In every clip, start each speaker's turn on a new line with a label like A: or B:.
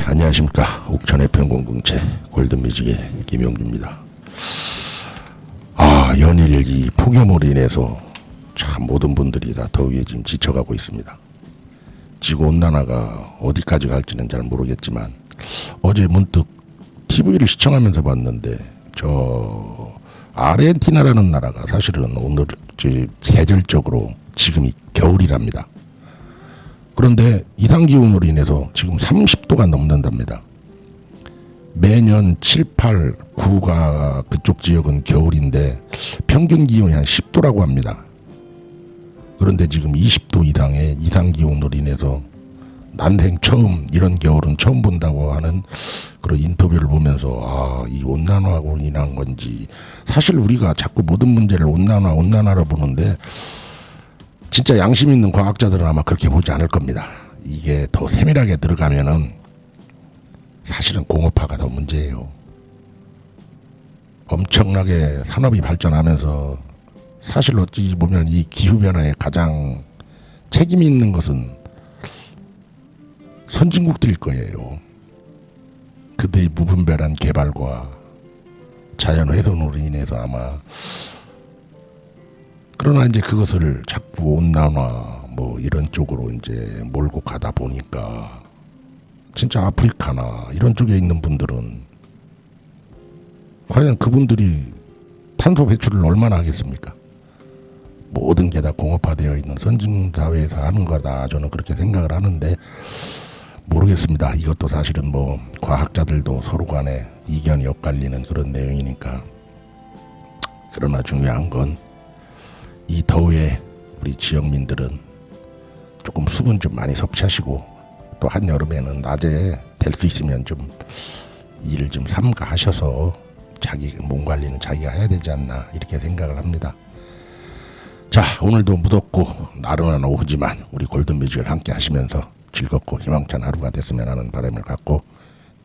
A: 안녕하십니까. 옥천 FM 공동체 골든뮤직의 김용주입니다. 연일 이 폭염으로 인해서 참 모든 분들이 다 더위에 지금 지쳐가고 있습니다. 지구온난화가 어디까지 갈지는 잘 모르겠지만 어제 문득 TV를 시청하면서 봤는데 저 아르헨티나라는 나라가 사실은 오늘 계절적으로 지금이 겨울이랍니다. 그런데 이상기온으로 인해서 지금 30도가 넘는답니다. 매년 7, 8, 9가 그쪽 지역은 겨울인데 평균 기온이 한 10도라고 합니다. 그런데 지금 20도 이상의 이상기온으로 인해서 난생 처음 이런 겨울은 처음 본다고 하는 그런 인터뷰를 보면서 이 온난화하고 인한 건지, 사실 우리가 자꾸 모든 문제를 온난화로 보는데 진짜 양심 있는 과학자들은 아마 그렇게 보지 않을 겁니다. 이게 더 세밀하게 들어가면은 사실은 공업화가 더 문제예요. 엄청나게 산업이 발전하면서 사실 어찌 보면 이 기후변화에 가장 책임이 있는 것은 선진국들일 거예요. 그들의 무분별한 개발과 자연훼손으로 인해서 아마. 그러나 이제 그것을 자꾸 온난화 뭐 이런 쪽으로 이제 몰고 가다 보니까 진짜 아프리카나 이런 쪽에 있는 분들은 과연 그분들이 탄소 배출을 얼마나 하겠습니까? 모든 게 다 공업화되어 있는 선진 사회에서 하는 거다, 저는 그렇게 생각을 하는데 모르겠습니다. 이것도 사실은 뭐 과학자들도 서로 간에 이견이 엇갈리는 그런 내용이니까. 그러나 중요한 건 이 더위에 우리 지역민들은 조금 수분 좀 많이 섭취하시고, 또 한여름에는 낮에 될 수 있으면 좀 일을 좀 삼가하셔서 자기 몸 관리는 자기가 해야 되지 않나, 이렇게 생각을 합니다. 자, 오늘도 무덥고 나른한 오후지만 우리 골든뮤직을 함께 하시면서 즐겁고 희망찬 하루가 됐으면 하는 바람을 갖고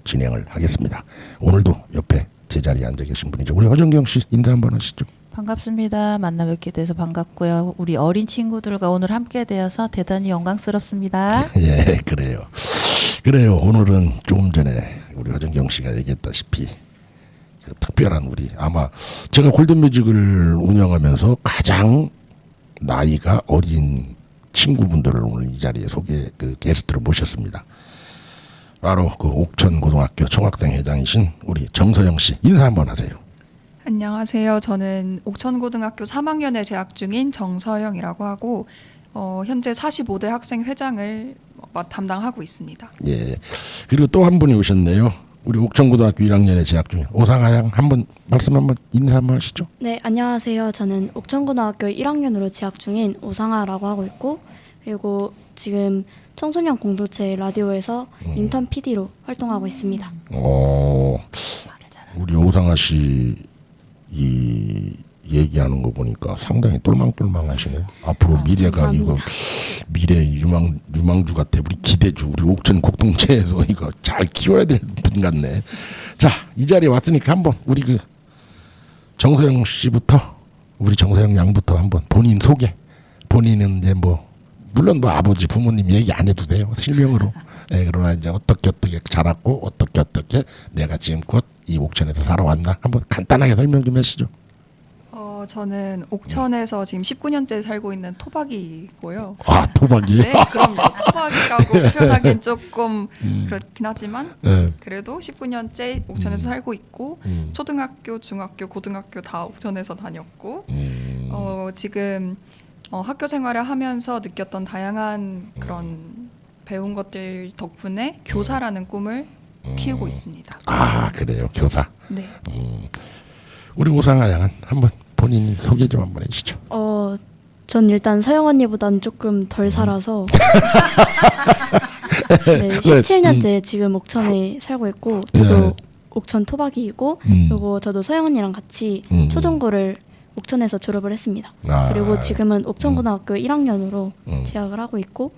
A: 진행을 하겠습니다. 오늘도 옆에 제자리에 앉아 계신 분이죠. 우리 허정경 씨 인사 한번 하시죠.
B: 반갑습니다. 만나 뵙게 돼서 반갑고요. 우리 어린 친구들과 오늘 함께 되어서 대단히 영광스럽습니다.
A: 예, 그래요. 오늘은 조금 전에 우리 허정경 씨가 얘기했다시피 그 특별한 우리, 아마 제가 골든뮤직을 운영하면서 가장 나이가 어린 친구분들을 오늘 이 자리에 게스트로 모셨습니다. 바로 그 옥천고등학교 총학생회장이신 우리 정서영 씨, 인사 한번 하세요.
C: 안녕하세요. 저는 옥천고등학교 3학년에 재학 중인 정서영이라고 하고 현재 45대 학생 회장을 담당하고 있습니다.
A: 예. 그리고 또 한 분이 오셨네요. 우리 옥천고등학교 1학년에 재학 중인 오상아 양, 한번 말씀 한번 인사 한번 하시죠.
D: 네, 안녕하세요. 저는 옥천고등학교 1학년으로 재학 중인 오상아라고 하고 있고, 그리고 지금 청소년 공동체 라디오에서 인턴 PD로 활동하고 있습니다.
A: 우리 오상아 씨 이 얘기하는 거 보니까 상당히 똘망똘망하시네. 앞으로 미래가
D: 감사합니다.
A: 이거 미래 유망주 같아. 우리 기대주, 우리 옥천 공동체에서 이거 잘 키워야 될 분 같네. 자, 이 자리에 왔으니까 한번 우리 그 정서영 씨부터, 우리 정서영 양부터 한번 본인 소개. 본인은 이제 뭐 물론 뭐 아버지 부모님 얘기 안 해도 돼요, 실명으로. 네, 그러나 이제 어떻게 자랐고 어떻게 내가 지금껏 이 옥천에서 살아왔나 한번 간단하게 설명 좀 해주시죠.
C: 저는 옥천에서 지금 19년째 살고 있는 토박이고요.
A: 토박이?
C: 네, 그럼요. 토박이라고 표현하기엔 조금 그렇긴 하지만 그래도 19년째 옥천에서 살고 있고, 초등학교, 중학교, 고등학교 다 옥천에서 다녔고, 지금 학교 생활을 하면서 느꼈던 다양한 그런 배운 것들 덕분에 교사라는 꿈을 키우고 있습니다.
A: 그래요, 교사.
C: 네.
A: 우리 오상아 양은 한번 본인 소개 좀 한번 해주시죠.
D: 전 일단 서영 언니보다는 조금 덜 살아서 네, 17년째 지금 옥천에 살고 있고, 저도 옥천 토박이이고, 그리고 저도 서영 언니랑 같이 초중고를 옥천에서 졸업을 했습니다. 그리고 지금은 옥천고등학교 1학년으로 재학을 하고 있고,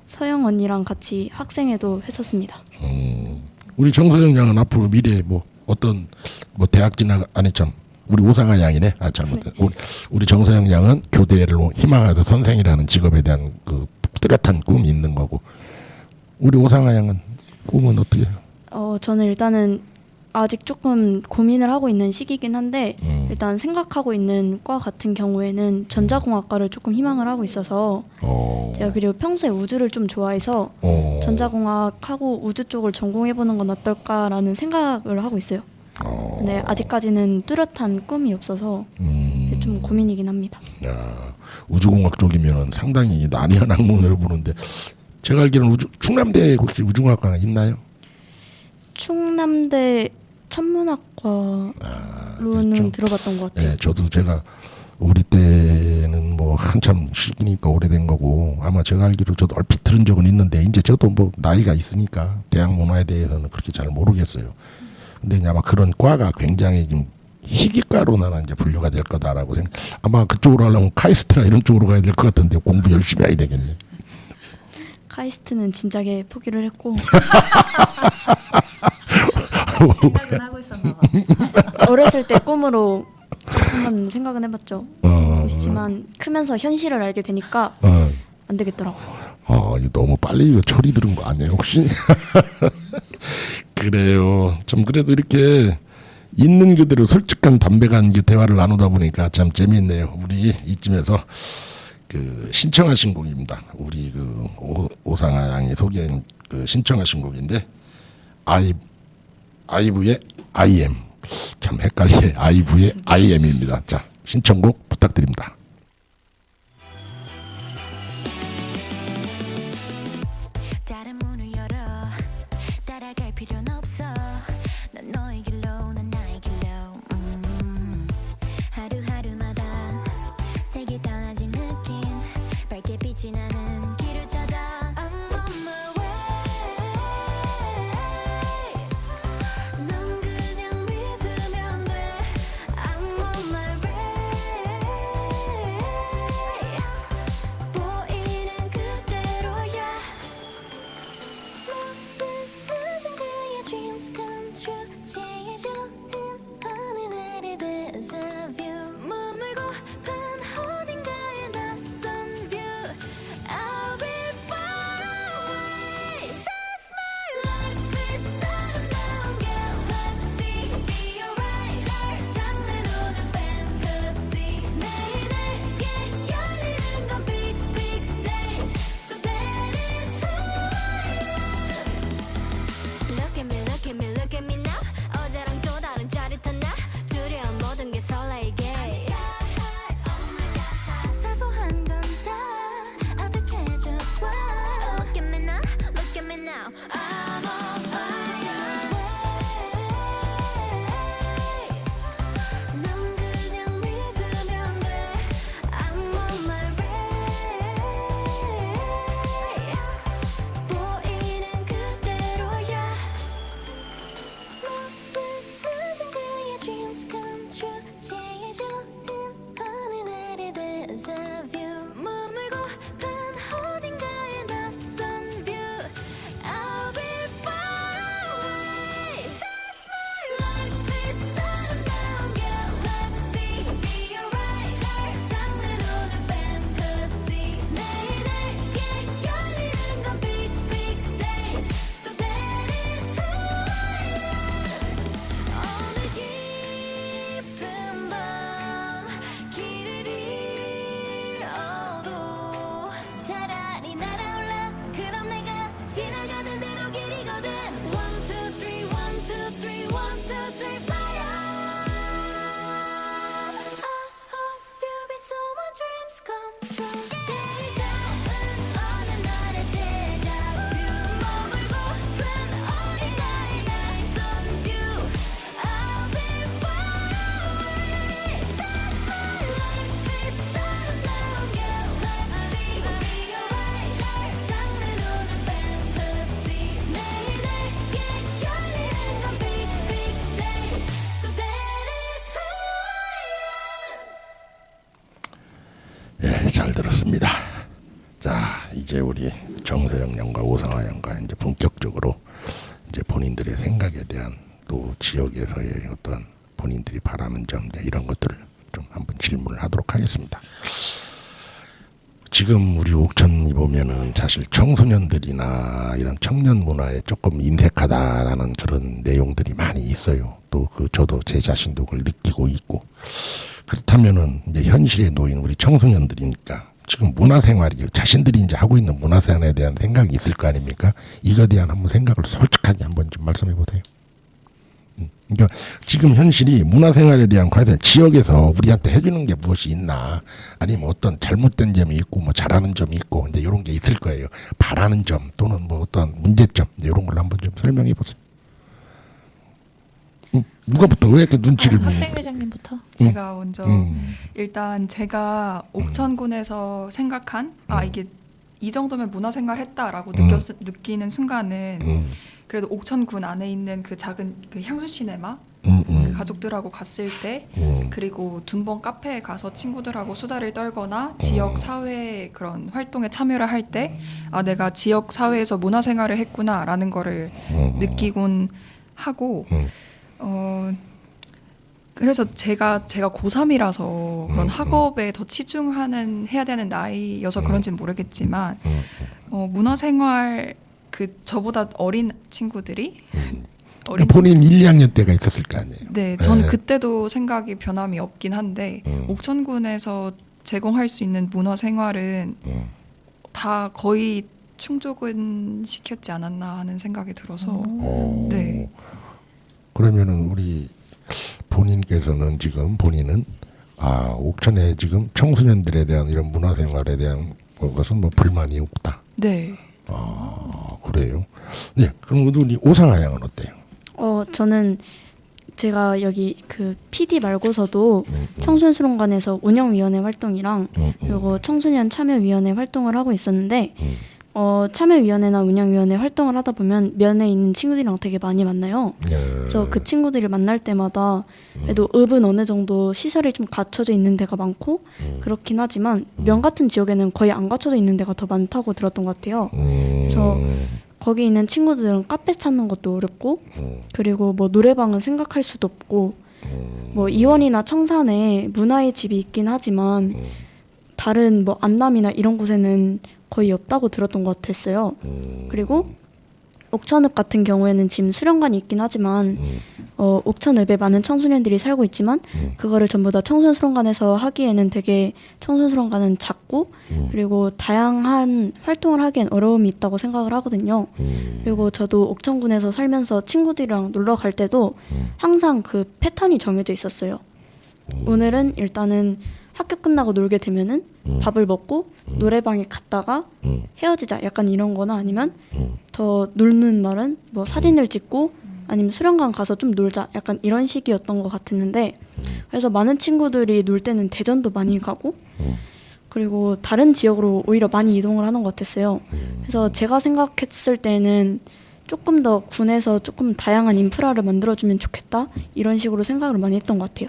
D: 서영 언니랑 같이 학생회도 했었습니다.
A: 우리 정서영 양은 앞으로 미래에 뭐 어떤 뭐 대학 진학 아니 참 우리 오상아 양이네. 잘못했. 네. 우리 정서영 양은 교대를 희망하던 선생이라는 직업에 대한 그 뚜렷한 꿈이 있는 거고, 우리 오상아 양은 꿈은 어떻게 해요?
D: 저는 일단은 아직 조금 고민을 하고 있는 시기긴 한데 일단 생각하고 있는 과 같은 경우에는 전자공학과를 조금 희망을 하고 있어서 제가 그리고 평소에 우주를 좀 좋아해서 전자공학하고 우주 쪽을 전공해보는 건 어떨까라는 생각을 하고 있어요. 근데 아직까지는 뚜렷한 꿈이 없어서 좀 고민이긴 합니다.
A: 야, 우주공학 쪽이면 상당히 난해한 학문을 보는데 제가 알기로는 충남대에 혹시 우주공학과가 있나요?
D: 충남대 천문학과로는
A: 그렇죠.
D: 들어봤던 것 같아요.
A: 네, 저도 제가 우리 때는 뭐 한참 시기니까 오래된 거고 아마 제가 알기로 저도 얼핏 들은 적은 있는데 이제 저도 뭐 나이가 있으니까 대학 문화에 대해서는 그렇게 잘 모르겠어요. 근데 아마 그런 과가 굉장히 좀 희귀과로 나는 이제 분류가 될 거다라고 아마 그쪽으로 하려면 카이스트나 이런 쪽으로 가야 될 것 같은데 공부 열심히 해야 되겠네.
D: 카이스트는 진작에 포기를 했고
B: 생각은 하고 있었나 봐.
D: 어렸을 때 꿈으로 한번 생각은 해봤죠. 그렇지만 크면서 현실을 알게 되니까 안 되겠더라고요.
A: 이거 너무 빨리 이거 철이 들은 거 아니에요 혹시? 그래요. 좀 그래도 이렇게 있는 그대로 솔직한 담백한 대화를 나누다 보니까 참 재미있네요. 우리 이쯤에서 그 신청하신 곡입니다. 우리 그 오상아 양이 소개한 그 신청하신 곡인데 아이브의 I am. 참 헷갈리네. 아이브의 I am입니다. 자, 신청곡 부탁드립니다.
E: 다른 문을 열어 따라갈 필요는 없어 넌 너의 길로 난 나의 길로 하루하루마다 색이 달라진 느낌 밝게 빛이 나는 길을 찾아 I'm on my way 넌 그냥 믿으면 돼 I'm on my way 보이는 그대로야 모든 그의 dreams come true 제일 좋은 어느 날의 deja vu 머물고픈 어딘가의 낯선 view I'll be far away That's my life is 아름다운 galaxy Be alright 날 장르로는 fantasy 매일 내게 열리는 건 big big stage So that is who I am Look at me, look at me, look at me now 어제랑 또 다른 짜릿한 나 두려운 모든 게 설레게 사소한 건 다 어떡해줘 Look at me now, look at me now I'm on fire 넌 그냥 믿으면 돼 I'm on my way 보이는 그대로야 모든 그의 dreams come true 제일 좋은 어느 날의 deja vu 머물고픈 어딘가의 낯선 view I'll be far away That's my life is 아름다운 galaxy Be alright 날 장르로는 fantasy 매일 내게 열리는 건 big big stage So that is who I am 어느 깊은 밤 길을 잃어도 차라리 날아올라 그럼 내가 지나가는 대로 길이거든 1, 2, 3, 1, 2, 3, 1, 2, 3 fly up I hope you be so my dreams come true 제일 좋은 어느 날의 deja vu 머물고픈 어딘가의 낯선 view I'll be far away That's my life is 아름다운 galaxy Be alright 날 장르로는 fantasy 매일 내게 열리는 건 big big stage So that is who I am
A: 예, 잘 들었습니다. 자, 이제 우리 정서영 양과 오상아 양과 이제 본격적으로 이제 본인들의 생각에 대한 또 지역에서의 어떤 본인들이 바라는 점 이런 것들을 좀 한번 질문을 하도록 하겠습니다. 지금 우리 옥천이 보면은 사실 청소년들이나 이런 청년 문화에 조금 인색하다라는 그런 내용들이 많이 있어요. 또 그 저도 제 자신도 그걸 느끼고 있고. 그렇다면은 이제 현실에 놓인 우리 청소년들이니까 지금 문화생활이 자신들이 이제 하고 있는 문화생활에 대한 생각이 있을 거 아닙니까? 이거에 대한 한번 생각을 솔직하게 한번 좀 말씀해 보세요. 그러니까 지금 현실이 문화생활에 대한 과연 지역에서 우리한테 해주는 게 무엇이 있나, 아니면 어떤 잘못된 점이 있고 뭐 잘하는 점이 있고 이제 이런 게 있을 거예요. 바라는 점 또는 뭐 어떤 문제점 이런 걸 한번 좀 설명해 보세요. 누가부터 왜 이렇게 눈치를
B: 학생회장님부터.
C: 제가 먼저 일단 제가 옥천군에서 생각한 이게 이 정도면 문화생활 했다라고 느끼는 순간은 그래도 옥천군 안에 있는 그 작은 그 향수 시네마 그 가족들하고 갔을 때 그리고 둔번 카페에 가서 친구들하고 수다를 떨거나 지역 사회 그런 활동에 참여를 할 때 내가 지역 사회에서 문화생활을 했구나라는 거를 느끼곤 하고 그래서 제가 고3이라서 그런 학업에 더 해야 되는 나이여서 그런지는 모르겠지만 문화생활 그 저보다 어린 친구들이
A: 본인 1, 2학년 때가 있었을 거 아니에요.
C: 네, 저는 그때도 생각이 변함이 없긴 한데 옥천군에서 제공할 수 있는 문화생활은 다 거의 충족은 시켰지 않았나 하는 생각이 들어서 네.
A: 그러면은 우리 본인께서는 지금 본인은 옥천에 지금 청소년들에 대한 이런 문화생활에 대한 것은 뭐 불만이 없다.
C: 네.
A: 그래요. 네, 그럼 우리 오상아 양은 어때요?
D: 저는 제가 여기 그 PD 말고서도 청소년 수련관에서 운영위원회 활동이랑 그리고 청소년 참여위원회 활동을 하고 있었는데 참여위원회나 운영위원회 활동을 하다 보면 면에 있는 친구들이랑 되게 많이 만나요. 그래서 그 친구들을 만날 때마다 그래도 읍은 어느 정도 시설이 좀 갖춰져 있는 데가 많고 그렇긴 하지만 면 같은 지역에는 거의 안 갖춰져 있는 데가 더 많다고 들었던 것 같아요. 그래서 거기 있는 친구들은 카페 찾는 것도 어렵고 그리고 뭐 노래방은 생각할 수도 없고 뭐 이원이나 청산에 문화의 집이 있긴 하지만 다른 뭐 안남이나 이런 곳에는 거의 없다고 들었던 것 같았어요. 그리고 옥천읍 같은 경우에는 지금 수련관이 있긴 하지만 옥천읍에 많은 청소년들이 살고 있지만 그거를 전부 다 청소년 수련관에서 하기에는 되게 청소년 수련관은 작고 그리고 다양한 활동을 하기엔 어려움이 있다고 생각을 하거든요. 그리고 저도 옥천군에서 살면서 친구들이랑 놀러 갈 때도 항상 그 패턴이 정해져 있었어요. 오늘은 일단은 학교 끝나고 놀게 되면은 밥을 먹고 노래방에 갔다가 헤어지자 약간 이런 거나 아니면 더 놀는 날은 뭐 사진을 찍고 아니면 수련관 가서 좀 놀자 약간 이런 식이었던 것 같았는데 그래서 많은 친구들이 놀 때는 대전도 많이 가고 그리고 다른 지역으로 오히려 많이 이동을 하는 것 같았어요. 그래서 제가 생각했을 때는 조금 더 군에서 조금 다양한 인프라를 만들어주면 좋겠다 이런 식으로 생각을 많이 했던 것 같아요.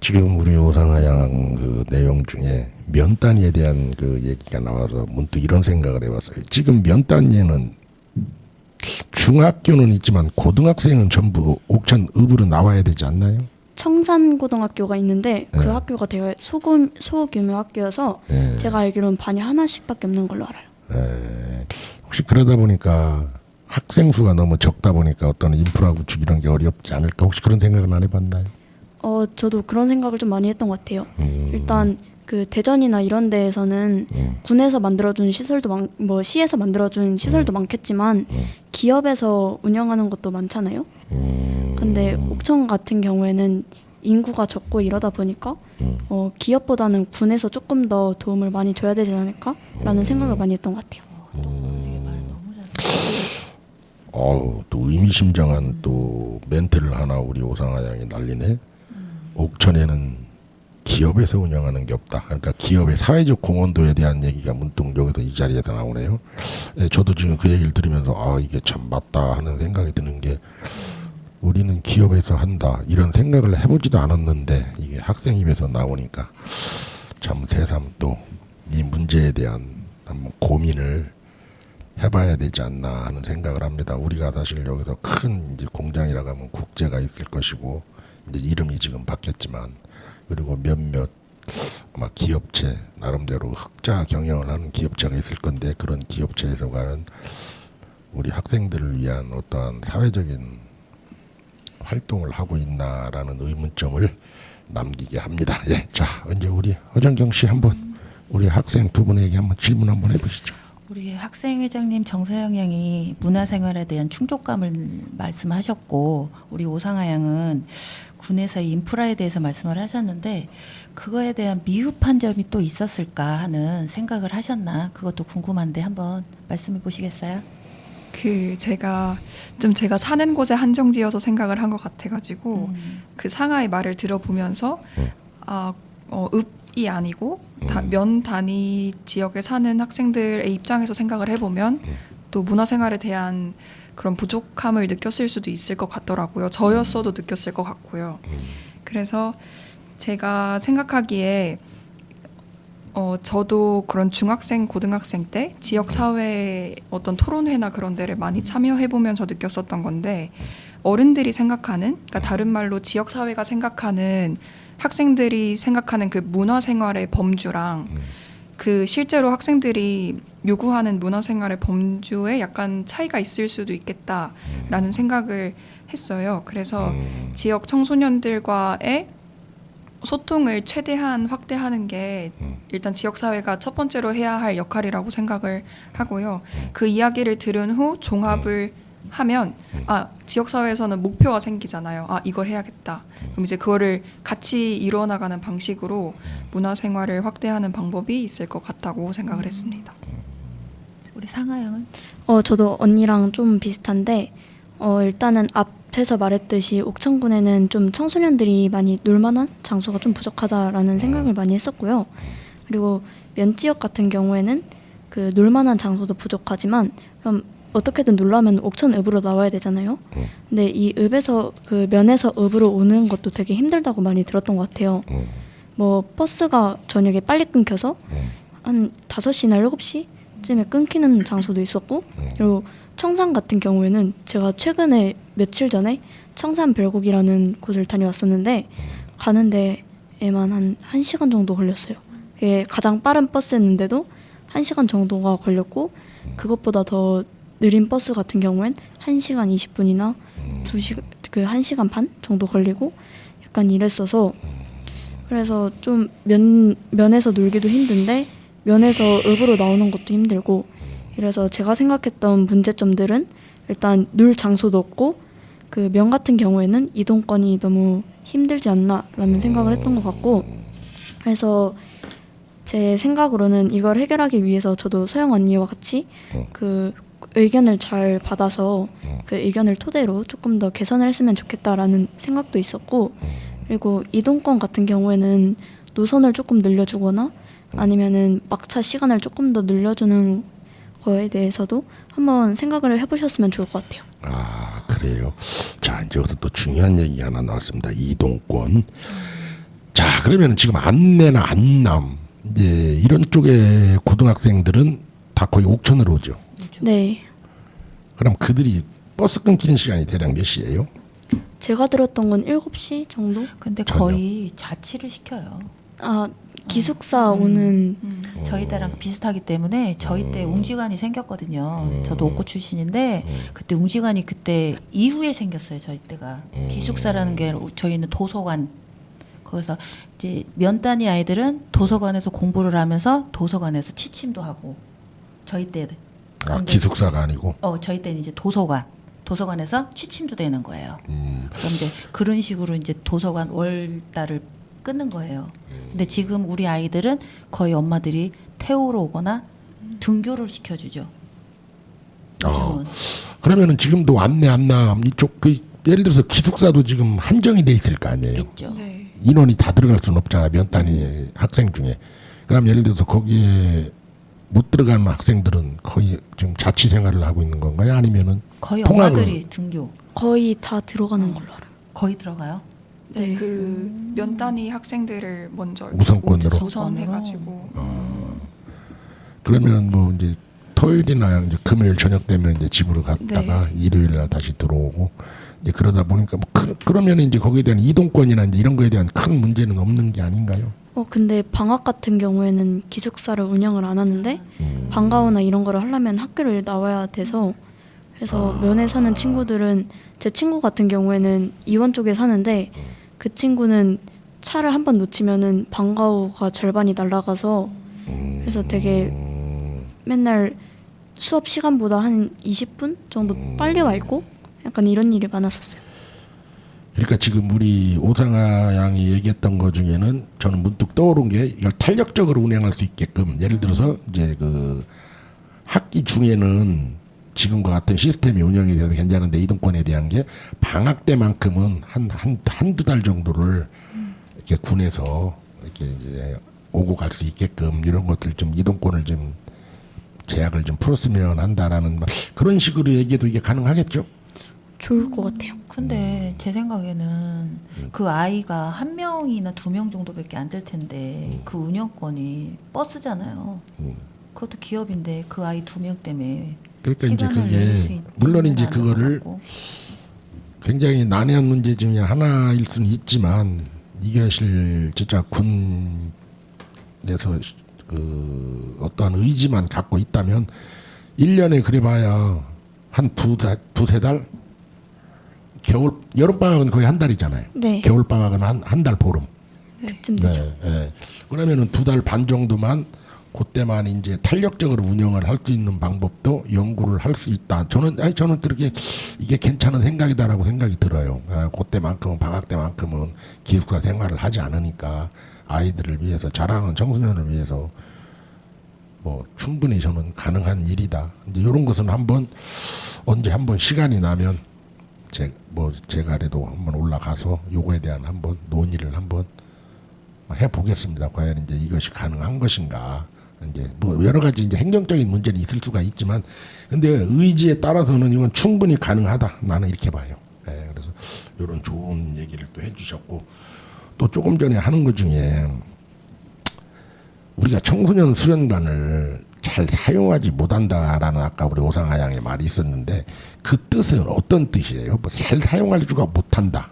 A: 지금 우리 오상아 양 그 내용 중에 면 단위에 대한 그 얘기가 나와서 문득 이런 생각을 해봤어요. 지금 면 단위에는 중학교는 있지만 고등학생은 전부 옥천읍으로 나와야 되지 않나요?
D: 청산고등학교가 있는데 그 학교가 되게 소규모 학교여서 제가 알기로는 반이 하나씩밖에 없는 걸로 알아요.
A: 혹시 그러다 보니까 학생 수가 너무 적다 보니까 어떤 인프라 구축 이런 게 어렵지 않을까? 혹시 그런 생각은 안 해봤나요?
D: 저도 그런 생각을 좀 많이 했던 것 같아요. 일단 그 대전이나 이런 데에서는 군에서 만들어준 시설도 뭐 시에서 만들어준 시설도 많겠지만 기업에서 운영하는 것도 많잖아요. 근데 옥천 같은 경우에는 인구가 적고 이러다 보니까 기업보다는 군에서 조금 더 도움을 많이 줘야 되지 않을까라는 생각을 많이 했던 것 같아요.
A: 또 의미심장한 또 멘트를 하나 우리 오상아 양이 날리네. 옥천에는 기업에서 운영하는 게 없다. 그러니까 기업의 사회적 공헌도에 대한 얘기가 문득 여기서 이 자리에서 나오네요. 저도 지금 그 얘기를 들으면서 이게 참 맞다 하는 생각이 드는 게 우리는 기업에서 한다 이런 생각을 해보지도 않았는데 이게 학생 입에서 나오니까 참 새삼 또 이 문제에 대한 한번 고민을 해봐야 되지 않나 하는 생각을 합니다. 우리가 사실 여기서 큰 이제 공장이라고 하면 국제가 있을 것이고 이제 이름이 지금 바뀌었지만 그리고 몇몇 아마 기업체 나름대로 흑자 경영을 하는 기업체가 있을 건데 그런 기업체에서 가는 우리 학생들을 위한 어떠한 사회적인 활동을 하고 있나라는 의문점을 남기게 합니다. 예, 자 이제 우리 허정경 씨 한번 우리 학생 두 분에게 한번 질문 한번 해보시죠.
B: 우리 학생회장님 정서영 양이 문화생활에 대한 충족감을 말씀하셨고 우리 오상아 양은 군에서의 인프라에 대해서 말씀을 하셨는데 그거에 대한 미흡한 점이 또 있었을까 하는 생각을 하셨나 그것도 궁금한데 한번 말씀해 보시겠어요?
C: 제가 사는 곳에 한정지어서 생각을 한 것 같아가지고 그 상하의 말을 들어보면서 읍이 아니고 면 단위 지역에 사는 학생들의 입장에서 생각을 해보면 또 문화생활에 대한 그런 부족함을 느꼈을 수도 있을 것 같더라고요. 저였어도 느꼈을 것 같고요. 그래서 제가 생각하기에 저도 그런 중학생, 고등학생 때 지역사회 어떤 토론회나 그런 데를 많이 참여해보면서 느꼈었던 건데 어른들이 생각하는, 그러니까 다른 말로 지역사회가 생각하는 학생들이 생각하는 그 문화생활의 범주랑 그 실제로 학생들이 요구하는 문화생활의 범주에 약간 차이가 있을 수도 있겠다라는 생각을 했어요. 그래서 지역 청소년들과의 소통을 최대한 확대하는 게 일단 지역사회가 첫 번째로 해야 할 역할이라고 생각을 하고요. 그 이야기를 들은 후 종합을 하면 지역사회에서는 목표가 생기잖아요. 이걸 해야겠다. 그럼 이제 그거를 같이 이루어나가는 방식으로 문화생활을 확대하는 방법이 있을 것 같다고 생각을 했습니다.
B: 우리 상아 양은?
D: 저도 언니랑 좀 비슷한데 일단은 앞에서 말했듯이 옥천군에는 좀 청소년들이 많이 놀만한 장소가 좀 부족하다라는 생각을 많이 했었고요. 그리고 면지역 같은 경우에는 그 놀만한 장소도 부족하지만 그럼 어떻게든 놀라면 옥천읍으로 나와야 되잖아요. 근데 이 읍에서 그 면에서 읍으로 오는 것도 되게 힘들다고 많이 들었던 것 같아요. 뭐 버스가 저녁에 빨리 끊겨서 한 5시나 7시쯤에 끊기는 장소도 있었고 그리고 청산 같은 경우에는 제가 최근에 며칠 전에 청산 별곡이라는 곳을 다녀왔었는데 가는 데에만 한 1시간 정도 걸렸어요. 이게 가장 빠른 버스였는데도 1시간 정도가 걸렸고 그것보다 더 느린 버스 같은 경우엔 1시간 20분이나 1시간 반 정도 걸리고 약간 이랬어서 그래서 좀 면에서 놀기도 힘든데 면에서 읍으로 나오는 것도 힘들고 이래서 제가 생각했던 문제점들은 일단 놀 장소도 없고 그 면 같은 경우에는 이동권이 너무 힘들지 않나라는 생각을 했던 것 같고 그래서 제 생각으로는 이걸 해결하기 위해서 저도 서영 언니와 같이 그 의견을 잘 받아서 그 의견을 토대로 조금 더 개선을 했으면 좋겠다라는 생각도 있었고 그리고 이동권 같은 경우에는 노선을 조금 늘려주거나 아니면은 막차 시간을 조금 더 늘려주는 거에 대해서도 한번 생각을 해보셨으면 좋을 것 같아요.
A: 그래요. 자 이제 여기서 또 중요한 얘기 하나 나왔습니다. 이동권. 자 그러면 지금 안내나 안남 이제 이런 쪽의 고등학생들은 다 거의 옥천으로 오죠.
D: 네.
A: 그럼 그들이 버스 끊기는 시간이 대략 몇 시예요?
D: 제가 들었던 건 7시 정도?
B: 근데
A: 전혀.
B: 거의 자취를 시켜요.
D: 기숙사 오는
B: 저희 때랑 비슷하기 때문에 저희 때 웅지관이 생겼거든요. 저도 옥고 출신인데 그때 웅지관이 그때 이후에 생겼어요. 저희 때가 기숙사라는 게 저희는 도서관 거기서 이제 면단위 아이들은 도서관에서 공부를 하면서 도서관에서 취침도 하고 저희 때
A: 기숙사가 아니고
B: 저희 때는 이제 도서관에서 취침도 되는 거예요. 그럼 이제 그런 식으로 이제 도서관 월달을 끊는 거예요. 근데 지금 우리 아이들은 거의 엄마들이 태우러 오거나 등교를 시켜주죠. 요즘은.
A: 그러면은 지금도 안내 안남 이쪽 그 예를 들어서 기숙사도 지금 한정이 돼 있을 거 아니에요.
B: 있죠.
C: 네.
A: 인원이 다 들어갈 수는 없잖아. 몇 단위 학생 중에. 그럼 예를 들어서 거기에 못 들어가는 학생들은 거의 지금 자취 생활을 하고 있는 건가요? 아니면은
B: 거의
A: 통학을-
B: 엄마들이 등교.
D: 거의 다 들어가는 걸로 알아요.
B: 거의 들어가요.
C: 네, 그 면단위 학생들을 먼저
A: 우선권으로?
C: 우선해가지고
A: 그러면 뭐 이제 토요일이나 이제 금요일 저녁 되면 이제 집으로 갔다가 일요일 날 다시 들어오고 이제 그러다 보니까 뭐 그러면 이제 거기에 대한 이동권이나 이제 이런 거에 대한 큰 문제는 없는 게 아닌가요?
D: 근데 방학 같은 경우에는 기숙사를 운영을 안 하는데 방과후나 이런 거를 하려면 학교를 나와야 돼서 그래서 면회 사는 친구들은 제 친구 같은 경우에는 이원 쪽에 사는데 그 친구는 차를 한 번 놓치면은 방과후가 절반이 날아가서 그래서 되게 맨날 수업 시간보다 한 20분 정도 빨리 와 있고 약간 이런 일이 많았었어요.
A: 그러니까 지금 우리 오상아 양이 얘기했던 것 중에는 저는 문득 떠오른 게 이걸 탄력적으로 운행할 수 있게끔 예를 들어서 이제 그 학기 중에는 지금과 같은 시스템이 운영이 돼서 괜찮은데 이동권에 대한 게 방학 때만큼은 한두 달 정도를 이렇게 군에서 이렇게 이제 오고 갈 수 있게끔 이런 것들 좀 이동권을 좀 제약을 좀 풀었으면 한다라는 그런 식으로 얘기해도 이게 가능하겠죠?
D: 좋을 것 같아요.
B: 근데 제 생각에는 그 아이가 한 명이나 두 명 정도밖에 안 될 텐데 그 운영권이 버스잖아요. 그것도 기업인데 그 아이 두 명 때문에
A: 그러니까 이제
B: 시간을 낼 수
A: 그게
B: 있는
A: 물론 이제
B: 건 아닌
A: 그거를
B: 것 같고.
A: 굉장히 난해한 문제 중에 하나일 수는 있지만 이게 사실 진짜 군에서 그 어떠한 의지만 갖고 있다면 1년에 그래봐야 한 두세 달? 여름방학은 거의 한 달이잖아요.
D: 네.
A: 겨울방학은 한 달 보름.
D: 그쯤 되죠.
A: 네. 그러면은 2달 반 정도만 그때만 이제 탄력적으로 운영을 할 수 있는 방법도 연구를 할 수 있다. 저는 그렇게 이게 괜찮은 생각이다라고 생각이 들어요. 그때만큼은 방학 때만큼은 기숙사 생활을 하지 않으니까 아이들을 위해서 자라는 청소년을 위해서 뭐 충분히 저는 가능한 일이다. 이제 이런 것은 언제 한번 시간이 나면 제가라도 한번 올라가서 요거에 대한 한번 논의를 한번 해보겠습니다. 과연 이제 이것이 가능한 것인가. 이제 뭐 여러 가지 이제 행정적인 문제는 있을 수가 있지만, 근데 의지에 따라서는 이건 충분히 가능하다. 나는 이렇게 봐요. 그래서 이런 좋은 얘기를 또 해주셨고, 또 조금 전에 하는 것 중에 우리가 청소년 수련관을 잘 사용하지 못한다라는 아까 우리 오상아 양의 말이 있었는데 그 뜻은 어떤 뜻이에요? 뭐 잘 사용하지가 못한다.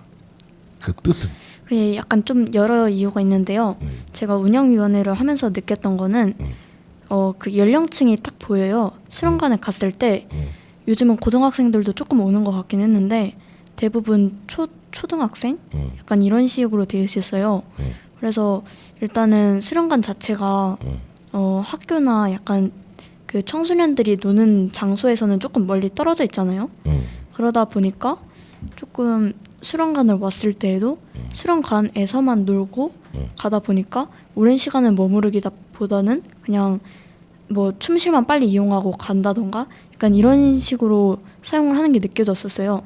A: 그 뜻은?
D: 그게 약간 좀 여러 이유가 있는데요. 제가 운영위원회를 하면서 느꼈던 거는 그 연령층이 딱 보여요. 수련관에 갔을 때 요즘은 고등학생들도 조금 오는 것 같긴 했는데 대부분 초등학생? 약간 이런 식으로 되어 있었어요. 그래서 일단은 수련관 자체가 학교나 약간 그 청소년들이 노는 장소에서는 조금 멀리 떨어져 있잖아요. 그러다 보니까 조금 수련관을 왔을 때에도 수련관에서만 놀고 가다 보니까 오랜 시간을 머무르기다 보다는 그냥 뭐 춤실만 빨리 이용하고 간다던가 약간 이런 식으로 사용을 하는 게 느껴졌었어요.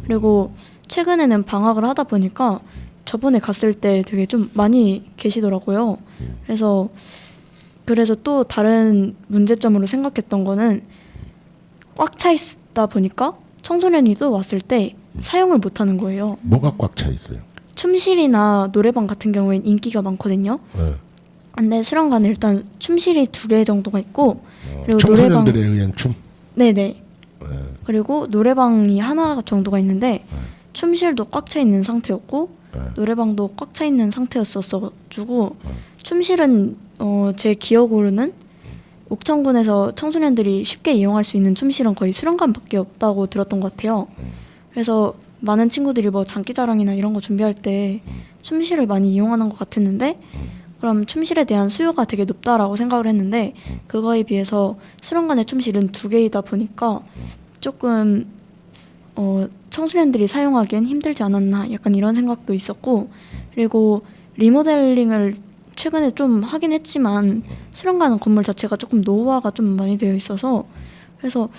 D: 그리고 최근에는 방학을 하다 보니까 저번에 갔을 때 되게 좀 많이 계시더라고요. 그래서 또 다른 문제점으로 생각했던 거는 꽉 차 있다 보니까 청소년이 또 왔을 때 사용을 못 하는 거예요.
A: 뭐가 꽉 차 있어요?
D: 춤실이나 노래방 같은 경우엔 인기가 많거든요.
A: 네.
D: 근데 수련관은 일단 춤실이 2개 정도가 있고 그리고
A: 청소년들에 의한 춤?
D: 네네. 그리고 노래방이 하나 정도가 있는데 춤실도 꽉 차 있는 상태였고 노래방도 꽉 차 있는 상태였었어가지고 춤실은 제 기억으로는 옥천군에서 청소년들이 쉽게 이용할 수 있는 춤실은 거의 수련관밖에 없다고 들었던 것 같아요. 그래서 많은 친구들이 뭐 장기자랑이나 이런 거 준비할 때 춤실을 많이 이용하는 것 같았는데 그럼 춤실에 대한 수요가 되게 높다라고 생각을 했는데 그거에 비해서 수련관의 춤실은 2개이다 보니까 조금 청소년들이 사용하기엔 힘들지 않았나 약간 이런 생각도 있었고 그리고 리모델링을 최근에 좀 하긴 했지만 수련관 건물 자체가 조금 노후화가 좀 많이 되어 있어서 그래서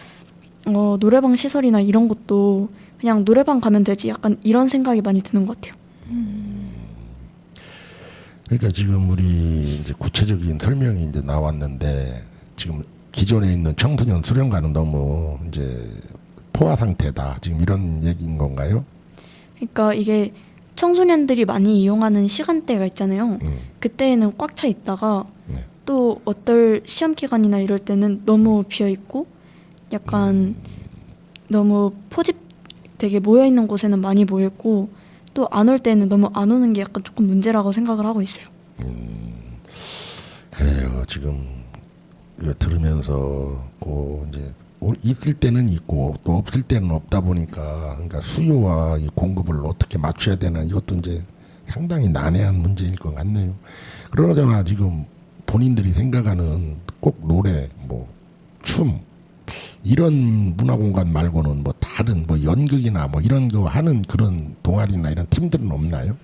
D: 노래방 시설이나 이런 것도 그냥 노래방 가면 되지 약간 이런 생각이 많이 드는 것 같아요.
A: 그러니까 지금 우리 이제 구체적인 설명이 이제 나왔는데 지금 기존에 있는 청소년 수련관은 너무 이제 포화 상태다. 지금 이런 얘기인 건가요?
D: 그러니까 이게 청소년들이 많이 이용하는 시간대가 있잖아요. 그때에는 꽉 차 있다가 또 어떨 시험 기간이나 이럴 때는 너무 비어 있고 약간 너무 포집 되게 모여 있는 곳에는 많이 모여 있고 또 안 올 때는 너무 안 오는 게 약간 조금 문제라고 생각을 하고 있어요.
A: 그래요. 지금 이거 들으면서 고 이제 있을 때는 있고 또 없을 때는 없다 보니까 그러니까 수요와 이 공급을 어떻게 맞춰야 되나 이것도 이제 상당히 난해한 문제일 것 같네요. 그러잖아 지금 본인들이 생각하는 꼭 노래 뭐 춤 이런 문화 공간 말고는 뭐 다른 뭐 연극이나 뭐 이런 거 하는 그런 동아리나 이런 팀들은 없나요?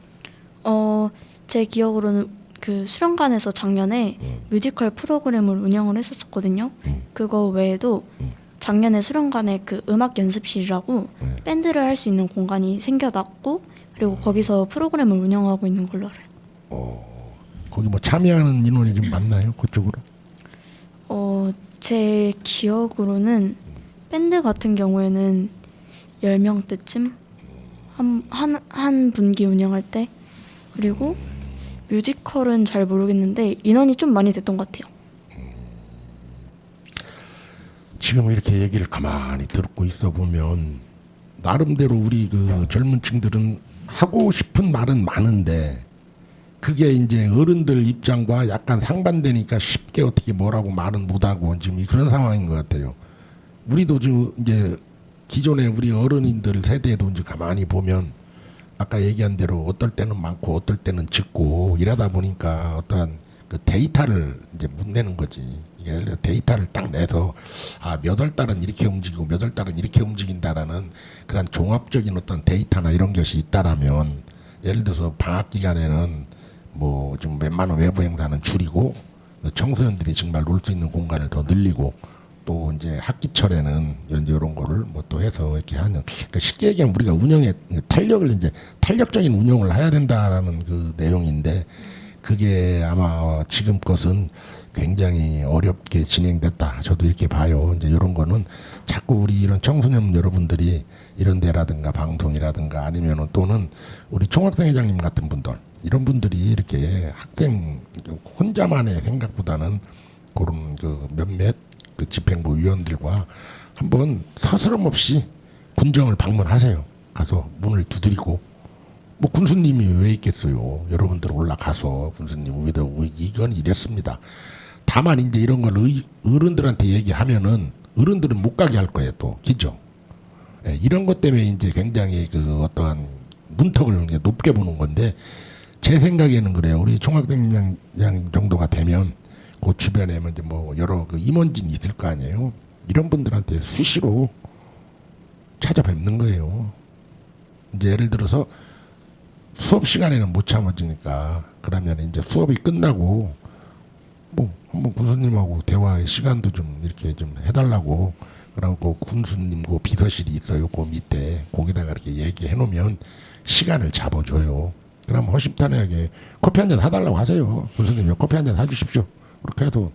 D: 제 기억으로는 그 수련관에서 작년에 뮤지컬 프로그램을 운영을 했었거든요. 그거 외에도 작년에 수련관에 그 음악 연습실이라고 밴드를 할 수 있는 공간이 생겨났고 그리고 거기서 프로그램을 운영하고 있는 걸로 알아요.
A: 거기 뭐 참여하는 인원이 좀 많나요? 그쪽으로?
D: 제 기억으로는 밴드 같은 경우에는 10명대쯤 한 분기 운영할 때 그리고 뮤지컬은 잘 모르겠는데 인원이 좀 많이 됐던 것 같아요.
A: 지금 이렇게 얘기를 가만히 듣고 있어 보면 나름대로 우리 그 젊은 층들은 하고 싶은 말은 많은데 그게 이제 어른들 입장과 약간 상반되니까 쉽게 어떻게 뭐라고 말은 못하고 지금 그런 상황인 것 같아요. 우리도 지금 이제 기존의 우리 어른인들 세대에도 이제 가만히 보면 아까 얘기한 대로 어떨 때는 많고 어떨 때는 적고 이러다 보니까 어떠한 그 데이터를 이제 못 내는 거지. 이게 예를 들어 데이터를 딱 내서 몇 월 달은 이렇게 움직이고 몇 월 달은 이렇게 움직인다라는 그런 종합적인 어떤 데이터나 이런 것이 있다라면 예를 들어서 방학 기간에는 뭐 좀 웬만한 외부 행사는 줄이고 청소년들이 정말 놀 수 있는 공간을 더 늘리고 또 이제 학기철에는 이제 이런 거를 뭐 또 해서 이렇게 하는 그러니까 쉽게 얘기하면 우리가 운영에 탄력을 이제 탄력적인 운영을 해야 된다라는 그 내용인데 그게 아마 지금 것은 굉장히 어렵게 진행됐다. 저도 이렇게 봐요. 이제 이런 거는 자꾸 우리 이런 청소년 여러분들이 이런 데라든가 방송이라든가 아니면은 또는 우리 총학생회장님 같은 분들 이런 분들이 이렇게 학생 혼자만의 생각보다는 그런 그 몇몇 그 집행부 위원들과 한번 서스럼 없이 군정을 방문하세요. 가서 문을 두드리고 뭐 군수님이 왜 있겠어요. 여러분들 올라가서 군수님 이건 이랬습니다. 다만 이제 이런 걸 어른들한테 얘기하면은 어른들은 못 가게 할 거예요. 또 기죠. 예, 이런 것 때문에 이제 굉장히 그 어떠한 문턱을 높게 보는 건데 제 생각에는 그래요. 우리 총학생회장 정도가 되면 그 주변에 이제 뭐 여러 그 임원진이 있을 거 아니에요. 이런 분들한테 수시로 찾아뵙는 거예요. 이제 예를 들어서 수업 시간에는 못 참아지니까 그러면 이제 수업이 끝나고 뭐 한번 군수님하고 대화의 시간도 좀 이렇게 좀 해달라고 그러고 군수님 그 비서실이 있어요. 그 밑에 거기다가 이렇게 얘기해 놓으면 시간을 잡아줘요. 그럼 허심탄회하게 커피 한잔 사달라고 하세요. 군수님 커피 한잔 사주십시오. 그렇게 해도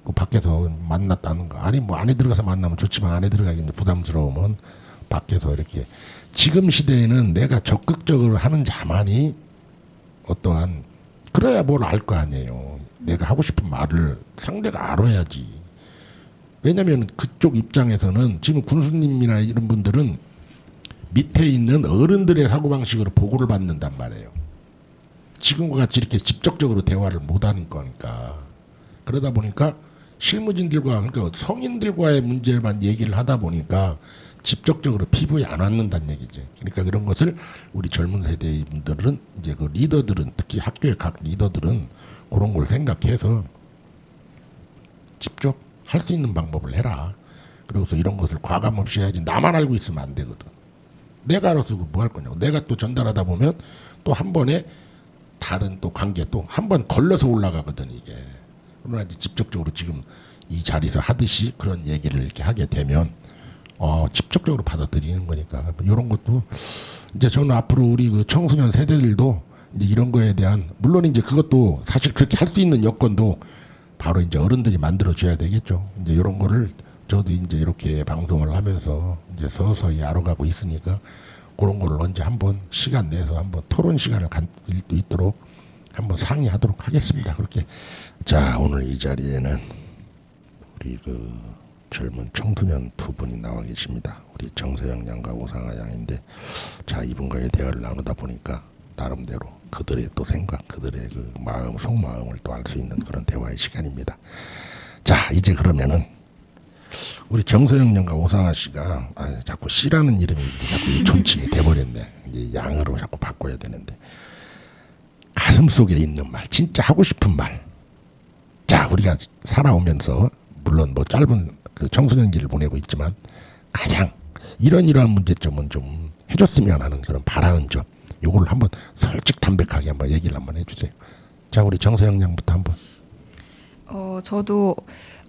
A: 그 밖에서 만났다는 거 아니 뭐 안에 들어가서 만나면 좋지만 안에 들어가기 이제 부담스러우면 밖에서 이렇게 지금 시대에는 내가 적극적으로 하는 자만이 어떠한 그래야 뭘 알 거 아니에요. 내가 하고 싶은 말을 상대가 알아야지. 왜냐하면 그쪽 입장에서는 지금 군수님이나 이런 분들은 밑에 있는 어른들의 사고방식으로 보고를 받는단 말이에요. 지금과 같이 이렇게 직접적으로 대화를 못하는 거니까. 그러다 보니까 실무진들과 그러니까 성인들과의 문제만 얘기를 하다 보니까 직접적으로 피부에 안 왔는다는 얘기지. 그러니까 그런 것을 우리 젊은 세대의 분들은 이제 그 리더들은 특히 학교의 각 리더들은 그런 걸 생각해서 직접 할 수 있는 방법을 해라. 그러고서 이런 것을 과감 없이 해야지. 나만 알고 있으면 안 되거든. 내가 알아서 뭐 할 거냐고. 내가 또 전달하다 보면 또 한 번에 다른 또 관계 또 한 번 걸러서 올라가거든 이게. 그러나 이제 직접적으로 지금 이 자리에서 하듯이 그런 얘기를 이렇게 하게 되면 직접적으로 받아들이는 거니까 이런 것도 이제 저는 앞으로 우리 그 청소년 세대들도 이제 이런 거에 대한 물론 이제 그것도 사실 그렇게 할 수 있는 여건도 바로 이제 어른들이 만들어 줘야 되겠죠. 이제 이런 거를 저도 이제 이렇게 방송을 하면서 이제 서서히 알아가고 있으니까 그런 거를 언제 한번 시간 내서 한번 토론 시간을 가질 수 있도록 한번 상의하도록 하겠습니다. 그렇게 자 오늘 이 자리에는 우리 그 젊은 청소년 두 분이 나와 계십니다. 우리 정서영 양과 오상아 양인데 자 이분과의 대화를 나누다 보니까 나름대로 그들의 또 생각, 그들의 그 마음, 속마음을 또 알 수 있는 그런 대화의 시간입니다. 자, 이제 그러면은 우리 정서영 양과 오상아 씨가 자꾸 씨라는 이름이 자꾸 존칭이 돼버렸네. 이제 양으로 자꾸 바꿔야 되는데 가슴 속에 있는 말, 진짜 하고 싶은 말. 자, 우리가 살아오면서 물론 뭐 짧은 그 청소년기를 보내고 있지만 가장 이러한 문제점은 좀 해줬으면 하는 그런 바라는 점, 요걸 한번 솔직 담백하게 한번 얘기를 한번 해주세요. 자, 우리 정서영 양부터 한번.
C: 저도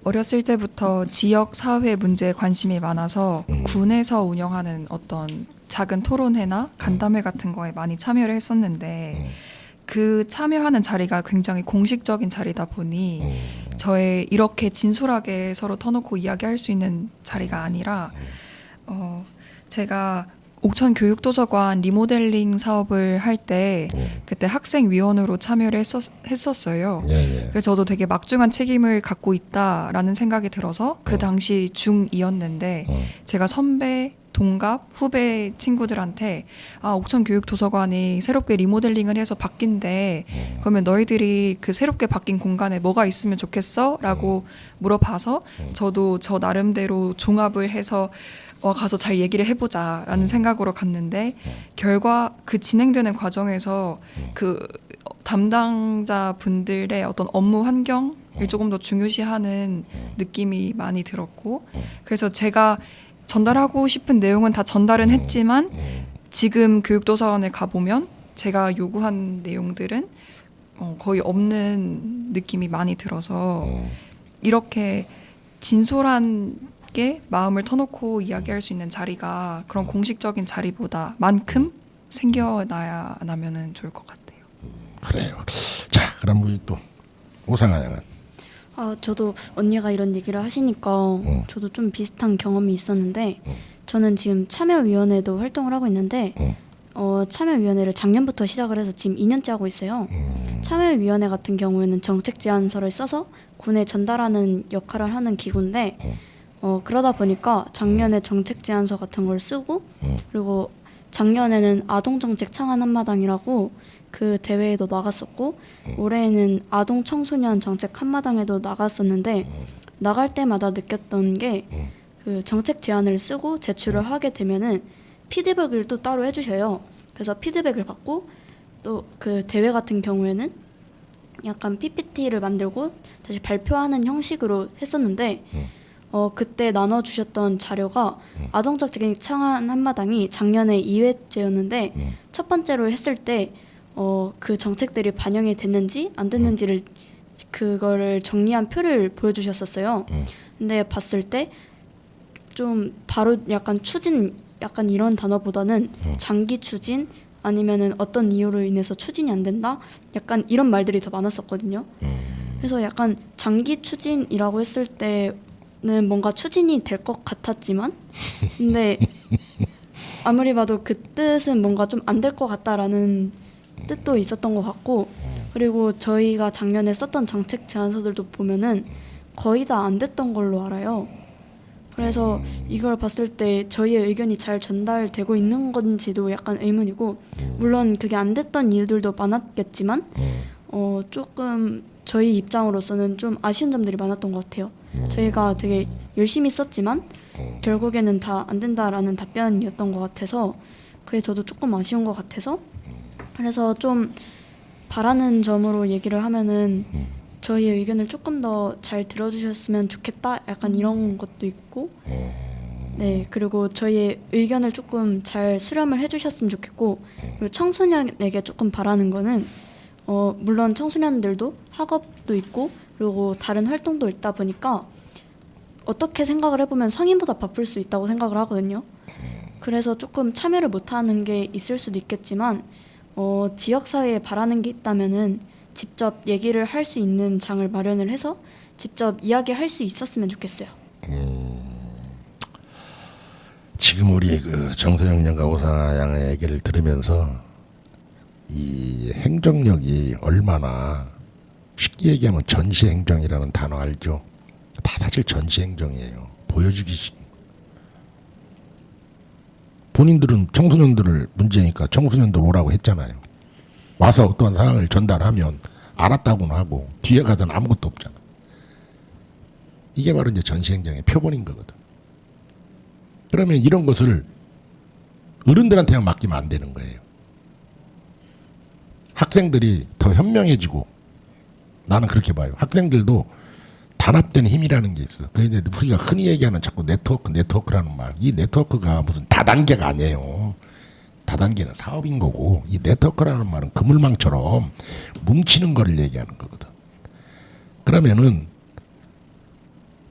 C: 어렸을 때부터 지역 사회 문제에 관심이 많아서 군에서 운영하는 어떤 작은 토론회나 간담회 같은 거에 많이 참여를 했었는데 그 참여하는 자리가 굉장히 공식적인 자리다 보니 저의 이렇게 진솔하게 서로 터놓고 이야기할 수 있는 자리가 아니라 제가 옥천 교육도서관 리모델링 사업을 할 때 그때 학생위원으로 참여를 했었어요. 그래서 저도 되게 막중한 책임을 갖고 있다라는 생각이 들어서 그 당시 중2였는데 제가 선배, 동갑, 후배 친구들한테 옥천 교육도서관이 새롭게 리모델링을 해서 바뀐대. 그러면 너희들이 그 새롭게 바뀐 공간에 뭐가 있으면 좋겠어? 라고 물어봐서 저도 저 나름대로 종합을 해서 가서 잘 얘기를 해보자라는 생각으로 갔는데 결과 그 진행되는 과정에서 그 담당자 분들의 어떤 업무 환경을 조금 더 중요시하는 느낌이 많이 들었고 그래서 제가 전달하고 싶은 내용은 다 전달은 했지만 지금 교육도서관에 가보면 제가 요구한 내용들은 거의 없는 느낌이 많이 들어서 이렇게 진솔한 게 마음을 터놓고 이야기할 수 있는 자리가 그런 공식적인 자리보다 만큼 생겨나야 나면은 좋을 것 같아요.
A: 그래요. 자, 그럼 우리 또 오상아 양은.
D: 저도 언니가 이런 얘기를 하시니까 저도 좀 비슷한 경험이 있었는데 저는 지금 참여위원회도 활동을 하고 있는데 참여위원회를 작년부터 시작을 해서 지금 2년째 하고 있어요. 참여위원회 같은 경우에는 정책 제안서를 써서 군에 전달하는 역할을 하는 기구인데 그러다 보니까 작년에 정책 제안서 같은 걸 쓰고 그리고 작년에는 아동정책 창안 한마당이라고 그 대회에도 나갔었고 올해에는 아동 청소년 정책 한마당에도 나갔었는데 나갈 때마다 느꼈던 게 그 정책 제안을 쓰고 제출을 하게 되면은 피드백을 또 따로 해주셔요. 그래서 피드백을 받고 또 그 대회 같은 경우에는 약간 PPT를 만들고 다시 발표하는 형식으로 했었는데 그때 나눠주셨던 자료가 아동정책 창안 한마당이 작년에 2회째였는데 첫 번째로 했을 때 그 정책들이 반영이 됐는지 안 됐는지를 그거를 정리한 표를 보여주셨었어요. 근데 봤을 때 좀 바로 약간 추진 약간 이런 단어보다는 장기 추진 아니면은 어떤 이유로 인해서 추진이 안 된다 약간 이런 말들이 더 많았었거든요. 그래서 약간 장기 추진이라고 했을 때는 뭔가 추진이 될 것 같았지만 근데 아무리 봐도 그 뜻은 뭔가 좀 안 될 것 같다라는 뜻도 있었던 것 같고 그리고 저희가 작년에 썼던 정책 제안서들도 보면은 거의 다 안 됐던 걸로 알아요. 그래서 이걸 봤을 때 저희의 의견이 잘 전달되고 있는 건지도 약간 의문이고 물론 그게 안 됐던 이유들도 많았겠지만 조금 저희 입장으로서는 좀 아쉬운 점들이 많았던 것 같아요. 저희가 되게 열심히 썼지만 결국에는 다 안 된다라는 답변이었던 것 같아서 그게 저도 조금 아쉬운 것 같아서 그래서 좀 바라는 점으로 얘기를 하면은 저희의 의견을 조금 더 잘 들어주셨으면 좋겠다 약간 이런 것도 있고 네 그리고 저희의 의견을 조금 잘 수렴을 해주셨으면 좋겠고 그리고 청소년에게 조금 바라는 거는 물론 청소년들도 학업도 있고 그리고 다른 활동도 있다 보니까 어떻게 생각을 해보면 성인보다 바쁠 수 있다고 생각을 하거든요. 그래서 조금 참여를 못하는 게 있을 수도 있겠지만 지역사회에 바라는 게 있다면은 직접 얘기를 할 수 있는 장을 마련을 해서 직접 이야기할 수 있었으면 좋겠어요.
A: 지금 우리 그 정서영 양과 오상아 양의 얘기를 들으면서 이 행정력이 얼마나 쉽게 얘기하면 전시행정이라는 단어 알죠? 다 사실 전시행정이에요. 보여주기식. 본인들은 청소년들을 문제니까 청소년들 오라고 했잖아요. 와서 어떤 상황을 전달하면 알았다고는 하고 뒤에 가서는 아무것도 없잖아. 이게 바로 이제 전시행정의 표본인 거거든. 그러면 이런 것을 어른들한테만 맡기면 안 되는 거예요. 학생들이 더 현명해지고, 나는 그렇게 봐요. 학생들도 단합된 힘이라는 게 있어. 그런데 우리가 흔히 얘기하는 자꾸 네트워크라는 말. 이 네트워크가 무슨 다단계가 아니에요. 다단계는 사업인 거고, 이 네트워크라는 말은 그물망처럼 뭉치는 거를 얘기하는 거거든. 그러면은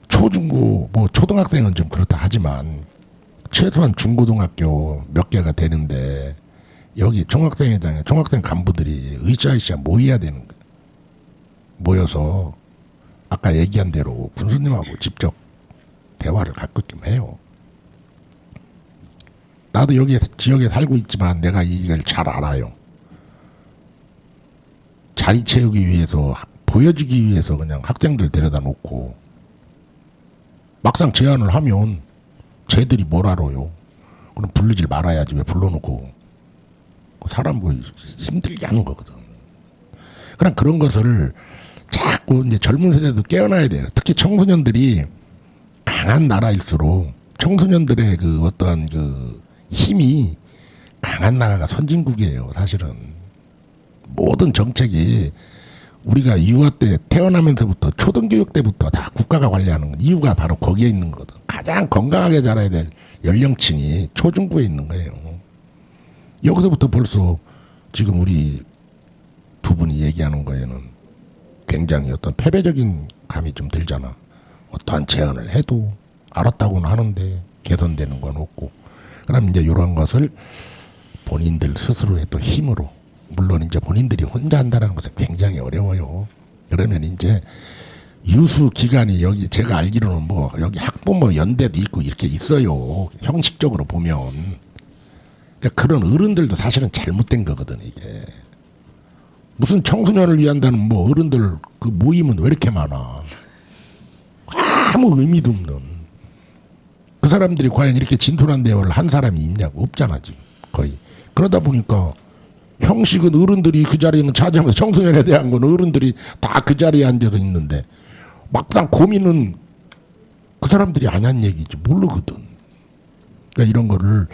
A: 초중고 뭐 초등학생은 좀 그렇다 하지만 최소한 중고등학교 몇 개가 되는데 여기 총학생회장에 총학생 간부들이 으쌰으쌰 모여야 되는 거예요. 모여서 아까 얘기한 대로 군수님하고 직접 대화를 가끔 해요. 나도 여기 지역에 살고 있지만 내가 이걸 잘 알아요. 자리 채우기 위해서, 보여주기 위해서 그냥 학생들 데려다 놓고 막상 제안을 하면 쟤들이 뭘 알아요. 그럼 부르질 말아야지. 왜 불러놓고 사람 뭐 힘들게 하는 거거든. 그냥 그런 것을 자꾸 이제 젊은 세대도 깨어나야 돼요. 특히 청소년들이 강한 나라일수록 청소년들의 그 어떠한 그 힘이 강한 나라가 선진국이에요. 사실은 모든 정책이 우리가 유아 때 태어나면서부터 초등교육 때부터 다 국가가 관리하는 이유가 바로 거기에 있는 거거든. 가장 건강하게 자라야 될 연령층이 초중부에 있는 거예요. 여기서부터 벌써 지금 우리 두 분이 얘기하는 거에는 굉장히 어떤 패배적인 감이 좀 들잖아. 어떠한 제안을 해도 알았다고는 하는데 개선되는 건 없고. 그럼 이제 이런 것을 본인들 스스로의 또 힘으로, 물론 이제 본인들이 혼자 한다는 것은 굉장히 어려워요. 그러면 이제 유수 기관이 여기 제가 알기로는 뭐 여기 학부모 연대도 있고 이렇게 있어요. 형식적으로 보면. 그러니까 그런 어른들도 사실은 잘못된 거거든 이게. 무슨 청소년을 위한다는 뭐 어른들 그 모임은 왜 이렇게 많아? 아무 의미도 없는. 그 사람들이 과연 이렇게 진솔한 대화를 한 사람이 있냐고. 없잖아 지금 거의. 그러다 보니까 형식은 어른들이 그 자리에는 차지하면서 청소년에 대한 건 어른들이 다 그 자리에 앉아서 있는데 막상 고민은 그 사람들이 안 한 얘기지 모르거든. 그러니까 이런 거를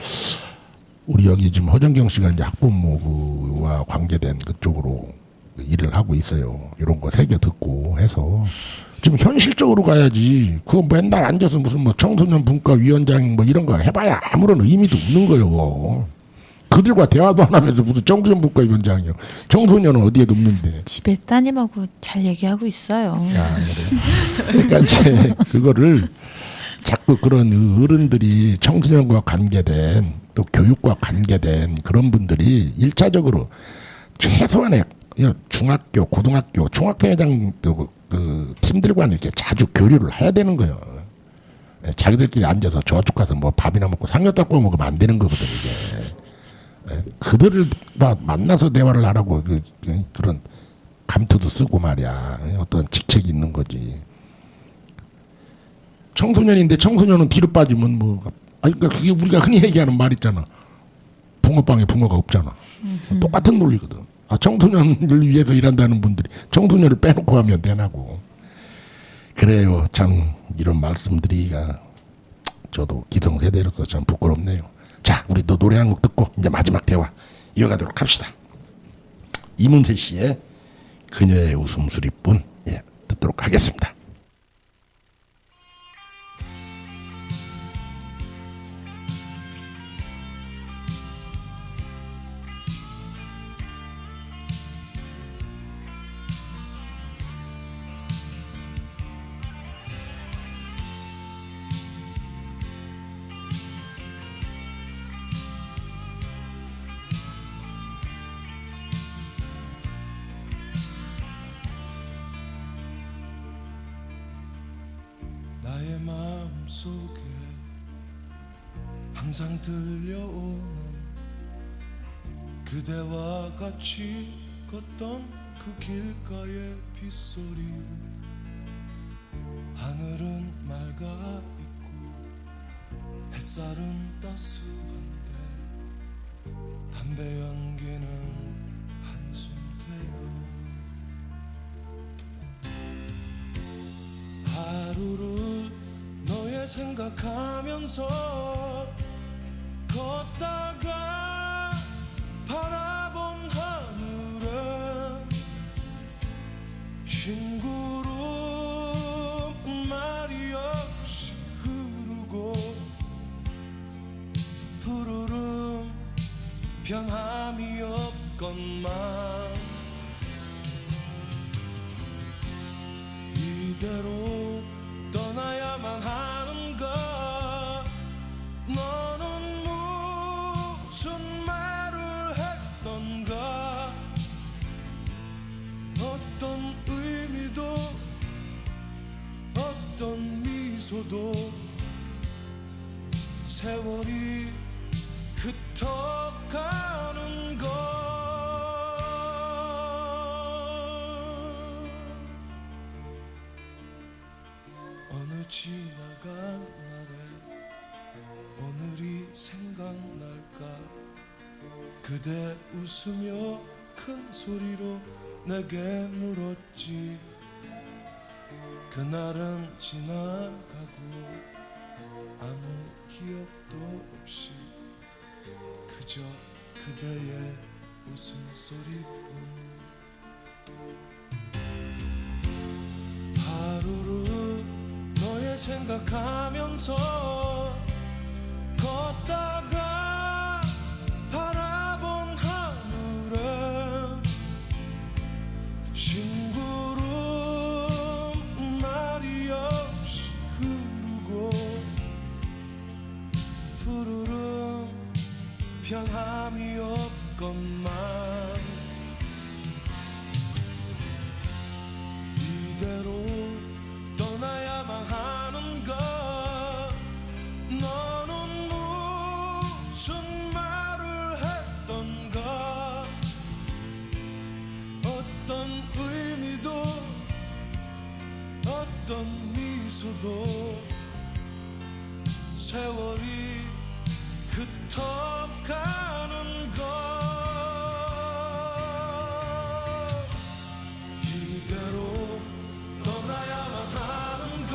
A: 우리 여기 지금 허정경 씨가 이제 학부모와 관계된 그쪽으로 일을 하고 있어요. 이런 거 새겨 듣고 해서 지금 현실적으로 가야지. 그거 맨날 앉아서 무슨 뭐 청소년 분과 위원장 뭐 이런 거 해봐야 아무런 의미도 없는 거요. 그들과 대화도 안 하면서 무슨 청소년 분과 위원장이요. 청소년은 어디에도 없는데.
B: 집에 따님하고 잘 얘기하고 있어요.
A: 야, 그래. 그러니까 이제 그거를 자꾸 그런 어른들이 청소년과 관계된 또 교육과 관계된 그런 분들이 일차적으로 최소한의 중학교, 고등학교, 총학회장 그 팀들과는 이렇게 자주 교류를 해야 되는 거예요. 자기들끼리 앉아서 저쪽 가서 뭐 밥이나 먹고 삼겹살 구워 먹으면 안 되는 거거든 이게. 그들을 만나서 대화를 하라고 그런 감투도 쓰고 말이야. 어떤 직책이 있는 거지. 청소년인데 청소년은 뒤로 빠지면 뭐 그러니까 그게 우리가 흔히 얘기하는 말 있잖아. 붕어빵에 붕어가 없잖아. 똑같은 논리거든. 청소년을 위해서 일한다는 분들이 청소년을 빼놓고 하면 되나고. 그래요. 참 이런 말씀드리기가 저도 기성세대로서 참 부끄럽네요. 자, 우리 또 노래 한 곡 듣고 이제 마지막 대화 이어가도록 합시다. 이문세 씨의 그녀의 웃음소리뿐 듣도록 하겠습니다.
F: 나의 마음속에 항상 들려오는 그대와 같이 걷던 그 길가의 빗소리. 하늘은 맑아 있고 햇살은 따스한데 담배 연기는 한숨 생각하면서 걷다가 바라본 하늘은 흰구름 말이 없이 흐르고 푸르름 변함이 없건만 이대로 떠나야만 하는가 너는 무슨 말을 했던가 어떤 의미도 어떤 미소도 세월이 흩어가는 것 어느 지나간 날에 오늘이 생각날까 그대 웃으며 큰 소리로 내게 물었지 그날은 지나가고 아무 기억도 없이 그저 그대의 웃음소리뿐 하루를 너의 생각하면서 걷다가 바라본 하늘은 싱구름 말이 없이 흐르고 푸르름 변함이 없건만 이대로 떠나야만 하는가 너는 무슨 말을 했던가 어떤 의미도 어떤 미소도 세월이 흩어가는 것 이대로 떠나야만 하는가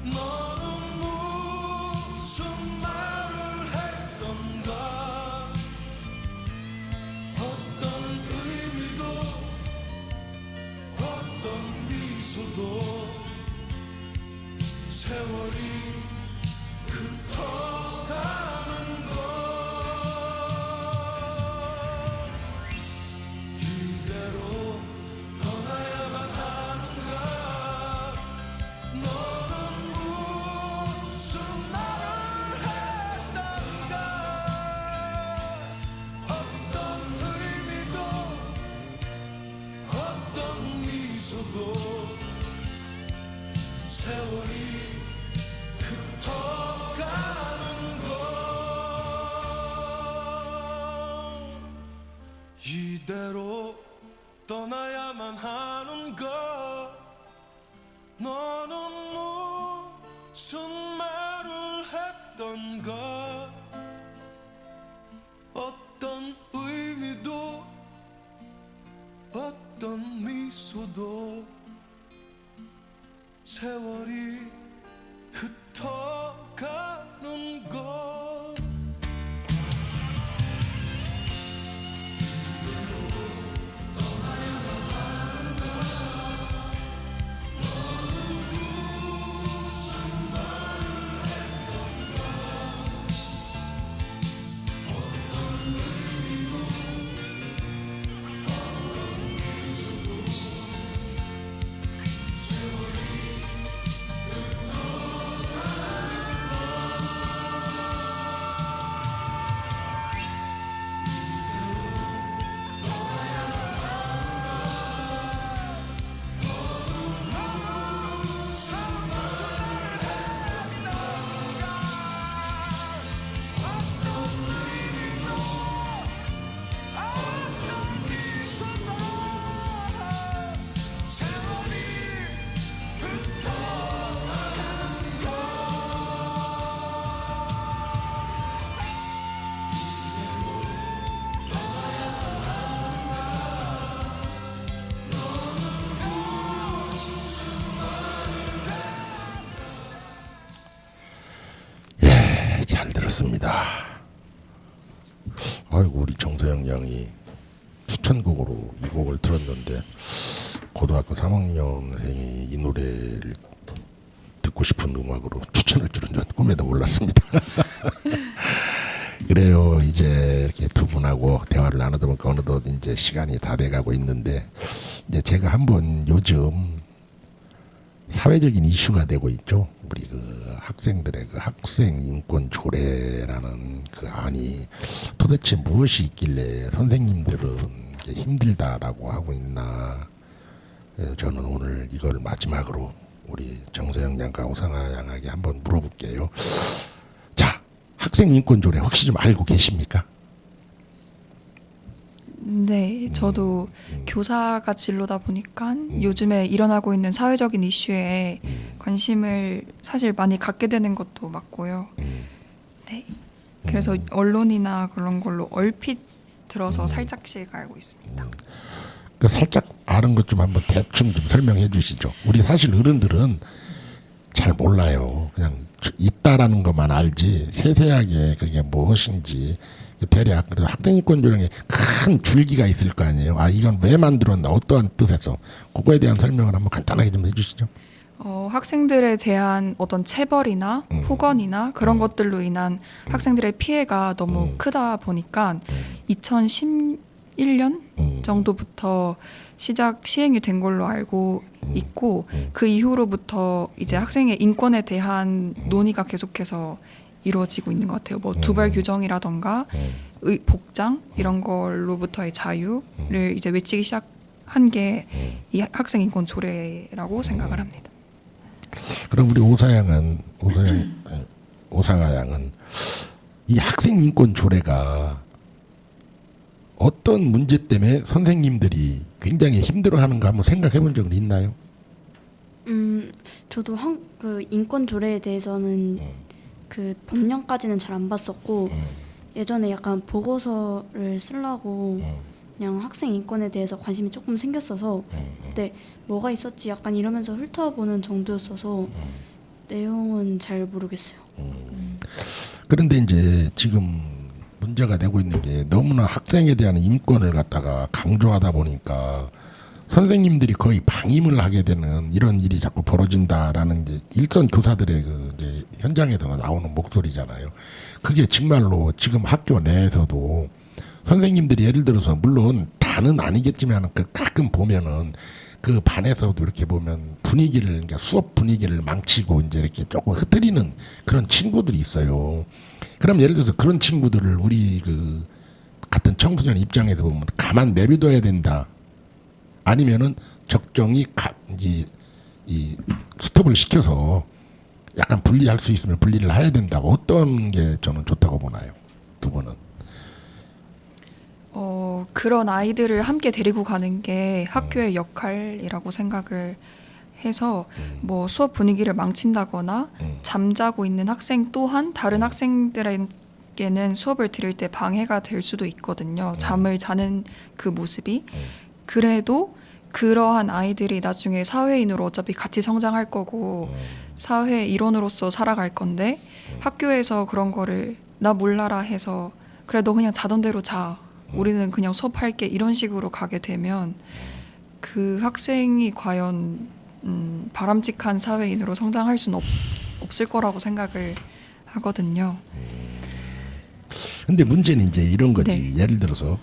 F: 너는 무슨 말을 했던가 어떤 의미도 어떤 미소도 세월이 흩어가는 것 이대로 떠나야만 하는가 너는 무슨 말을 했던가 어떤 의미도 어떤 미소도 세월이 흩어가는 것 이대로 떠나야만 하는가 너는 무슨 말을 했던가 어떤 의미도 어떤 미소도 세월이 흩어가는 것
A: 그렇습니다. 아이고 우리 정서영 양이 추천곡으로 이 곡을 들었는데 고등학교 3학년생이 이 노래를 듣고 싶은 음악으로 추천할 줄은 전 꿈에도 몰랐습니다. 그래요. 이제 이렇게 두 분하고 대화를 나누다 보니까 어느덧 이제 시간이 다 돼가고 있는데 이제 제가 한번 요즘 사회적인 이슈가 되고 있죠. 우리 그 학생들의 그 학생 인권 조례라는 그 안이 도대체 무엇이 있길래 선생님들은 이게 힘들다라고 하고 있나. 그래서 저는 오늘 이걸 마지막으로 우리 정서영 양과 오상아 양에게 한번 물어볼게요. 자, 학생 인권 조례 혹시 좀 알고 계십니까?
C: 네, 저도 교사가 진로다 보니까 요즘에 일어나고 있는 사회적인 이슈에 관심을 사실 많이 갖게 되는 것도 맞고요. 네, 그래서 언론이나 그런 걸로 얼핏 들어서 살짝씩 알고 있습니다.
A: 그 살짝 아는 것 좀 한번 대충 좀 설명해 주시죠. 우리 사실 어른들은 잘 몰라요. 그냥 있다라는 것만 알지 세세하게 그게 무엇인지 대략. 그래서 학생인권 조례에 큰 줄기가 있을 거 아니에요. 아 이건 왜 만들었나 어떠한 뜻에서 그거에 대한 설명을 한번 간단하게 좀 해주시죠.
C: 학생들에 대한 어떤 체벌이나 폭언이나 그런 것들로 인한 학생들의 피해가 너무 크다 보니까 2011년 정도부터 시행이 된 걸로 알고 있고 그 이후로부터 이제 학생의 인권에 대한 논의가 계속해서 이루어지고 있는 것 같아요. 뭐 두벌 규정이라던가 복장 이런 걸로부터의 자유를 이제 외치기 시작한 게 이 학생 인권 조례라고 생각을 합니다.
A: 그럼 우리 오상아 양은 이 학생 인권 조례가 어떤 문제 때문에 선생님들이 굉장히 힘들어하는가 한번 생각해 본 적은 있나요?
D: 저도 그 인권 조례에 대해서는 그 법령까지는 잘 안 봤었고 예전에 약간 보고서를 쓰려고 그냥 학생 인권에 대해서 관심이 조금 생겼어서 그때 뭐가 있었지 약간 이러면서 훑어보는 정도였어서 내용은 잘 모르겠어요.
A: 그런데 이제 지금 문제가 되고 있는 게 너무나 학생에 대한 인권을 갖다가 강조하다 보니까 선생님들이 거의 방임을 하게 되는 이런 일이 자꾸 벌어진다라는 게 일선 교사들의 그 이제 현장에서 나오는 목소리잖아요. 그게 정말로 지금 학교 내에서도 선생님들이 예를 들어서 물론 다는 아니겠지만 그 가끔 보면은 그 반에서도 이렇게 보면 분위기를 그러니까 수업 분위기를 망치고 이제 이렇게 조금 흐트리는 그런 친구들이 있어요. 그럼 예를 들어서 그런 친구들을 우리 그 같은 청소년 입장에서 보면 가만 내비둬야 된다. 아니면은 적정히 이 스톱을 시켜서 약간 분리할 수 있으면 분리를 해야 된다. 어떤 게 저는 좋다고 보나요? 두 분은?
C: 그런 아이들을 함께 데리고 가는 게 학교의 역할이라고 생각을 해서 뭐 수업 분위기를 망친다거나 잠자고 있는 학생 또한 다른 학생들에게는 수업을 들을 때 방해가 될 수도 있거든요. 잠을 자는 그 모습이. 그래도 그러한 아이들이 나중에 사회인으로 어차피 같이 성장할 거고 사회 일원으로서 살아갈 건데 학교에서 그런 거를 나 몰라라 해서 그래 너 그냥 자던 대로 자. 우리는 그냥 수업할게 이런 식으로 가게 되면 그 학생이 과연 바람직한 사회인으로 성장할 수는 없을 거라고 생각을 하거든요.
A: 근데 문제는 이제 이런 거지.
C: 네.
A: 예를 들어서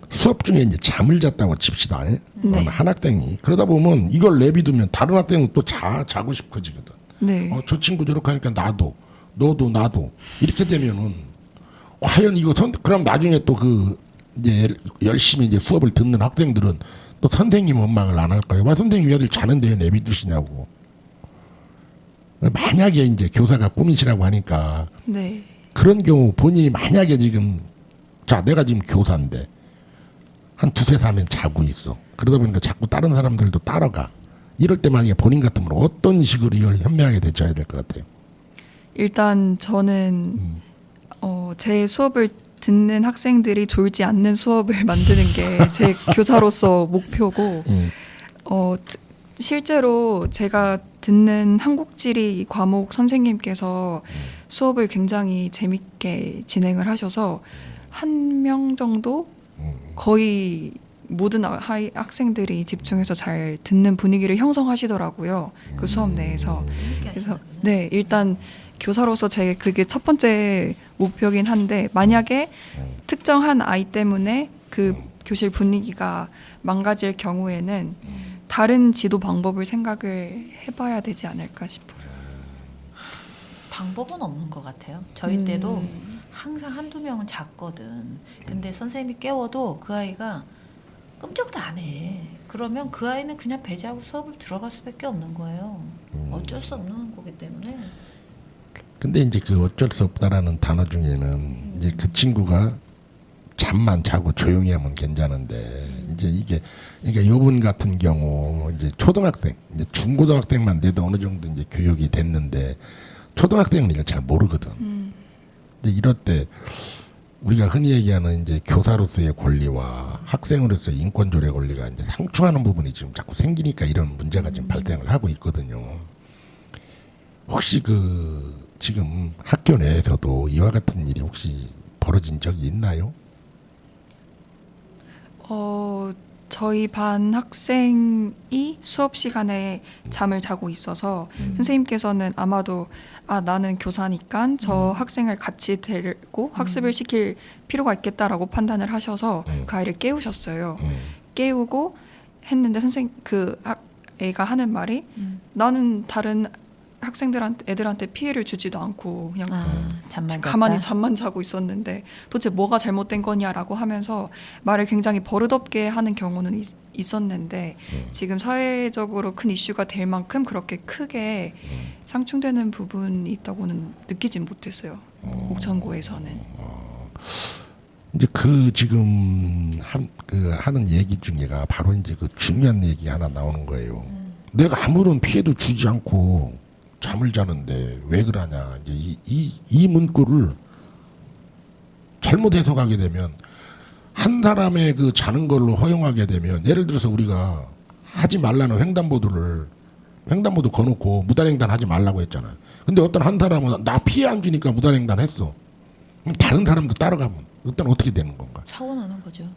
A: 수업 중에 이제 잠을 잤다고 칩시다.
C: 네.
A: 한 학생이 그러다 보면 이걸 내비두면 다른 학생은 또 자고 싶어지거든.
C: 네.
A: 저 친구 저렇게 하니까 나도 너도 나도 이렇게 되면은 과연 이거 그럼 나중에 또 그 이제 열심히 이제 수업을 듣는 학생들은 또 선생님 원망을 안 할까요? 왜 선생님 애들 자는데 내비두시냐고. 만약에 이제 교사가 꿈이시라고 하니까
C: 네.
A: 그런 경우 본인이 만약에 지금 자 내가 지금 교사인데 한 두세 사면 자고 있어. 그러다 보니까 자꾸 다른 사람들도 따라가. 이럴 때 만약에 본인 같으면 어떤 식으로 이걸 현명하게 대처해야 될 것 같아요? 일단
C: 저는 제 수업을 듣는 학생들이 졸지 않는 수업을 만드는 게 제 교사로서 목표고 실제로 제가 듣는 한국지리 과목 선생님께서 수업을 굉장히 재밌게 진행을 하셔서 한 명 정도 거의 모든 학생들이 집중해서 잘 듣는 분위기를 형성하시더라고요. 그 수업 내에서. 그래서 네, 일단 교사로서 제 그게 첫 번째 목표긴 한데 만약에 특정한 아이 때문에 그 교실 분위기가 망가질 경우에는 다른 지도 방법을 생각을 해봐야 되지 않을까 싶어요.
B: 방법은 없는 것 같아요. 저희 때도 항상 한두 명은 잤거든. 근데 선생님이 깨워도 그 아이가 끔찍도 안 해. 그러면 그 아이는 그냥 배제하고 수업을 들어갈 수밖에 없는 거예요. 어쩔 수 없는 거기 때문에.
A: 근데 이제 그 어쩔 수 없다라는 단어 중에는 이제 그 친구가 잠만 자고 조용히 하면 괜찮은데 이제 이게 그러니까 이분 같은 경우 이제 초등학생, 이제 중고등학생만 돼도 어느 정도 이제 교육이 됐는데 초등학생은 이걸 잘 모르거든. 이제 이럴 때 우리가 흔히 얘기하는 이제 교사로서의 권리와 학생으로서의 인권 조례 권리가 이제 상충하는 부분이 지금 자꾸 생기니까 이런 문제가 지금 발생을 하고 있거든요. 혹시 그 지금 학교 내에서도 이와 같은 일이 혹시 벌어진 적이 있나요?
C: 저희 반 학생이 수업 시간에 잠을 자고 있어서 선생님께서는 아마도 나는 교사니까 저 학생을 같이 데리고 학습을 시킬 필요가 있겠다라고 판단을 하셔서 그 아이를 깨우셨어요. 깨우고 했는데 애가 하는 말이 나는 다른 애들한테 피해를 주지도 않고 그냥
B: 잠만
C: 가만히
B: 잤다?
C: 잠만 자고 있었는데 도대체 뭐가 잘못된 거냐라고 하면서 말을 굉장히 버릇없게 하는 경우는 있었는데 지금 사회적으로 큰 이슈가 될 만큼 그렇게 크게 상충되는 부분이 있다고는 느끼진 못했어요. 옥천고에서는.
A: 이제 그 지금 하는 얘기 중에가 바로 이제 그 중요한 얘기 하나 나오는 거예요. 내가 아무런 피해도 주지 않고 잠을 자는데 왜 그러냐. 이제 이 문구를 잘못 해석하게 되면 한 사람의 그 자는 걸로 허용하게 되면 예를 들어서 우리가 하지 말라는 횡단보도 거놓고 무단횡단 하지 말라고 했잖아요. 근데 어떤 한 사람은 나 피해 안 주니까 무단횡단 했어. 그럼 다른 사람도 따라가면 일단 어떻게 되는 건가?
B: 사고 나는 거죠.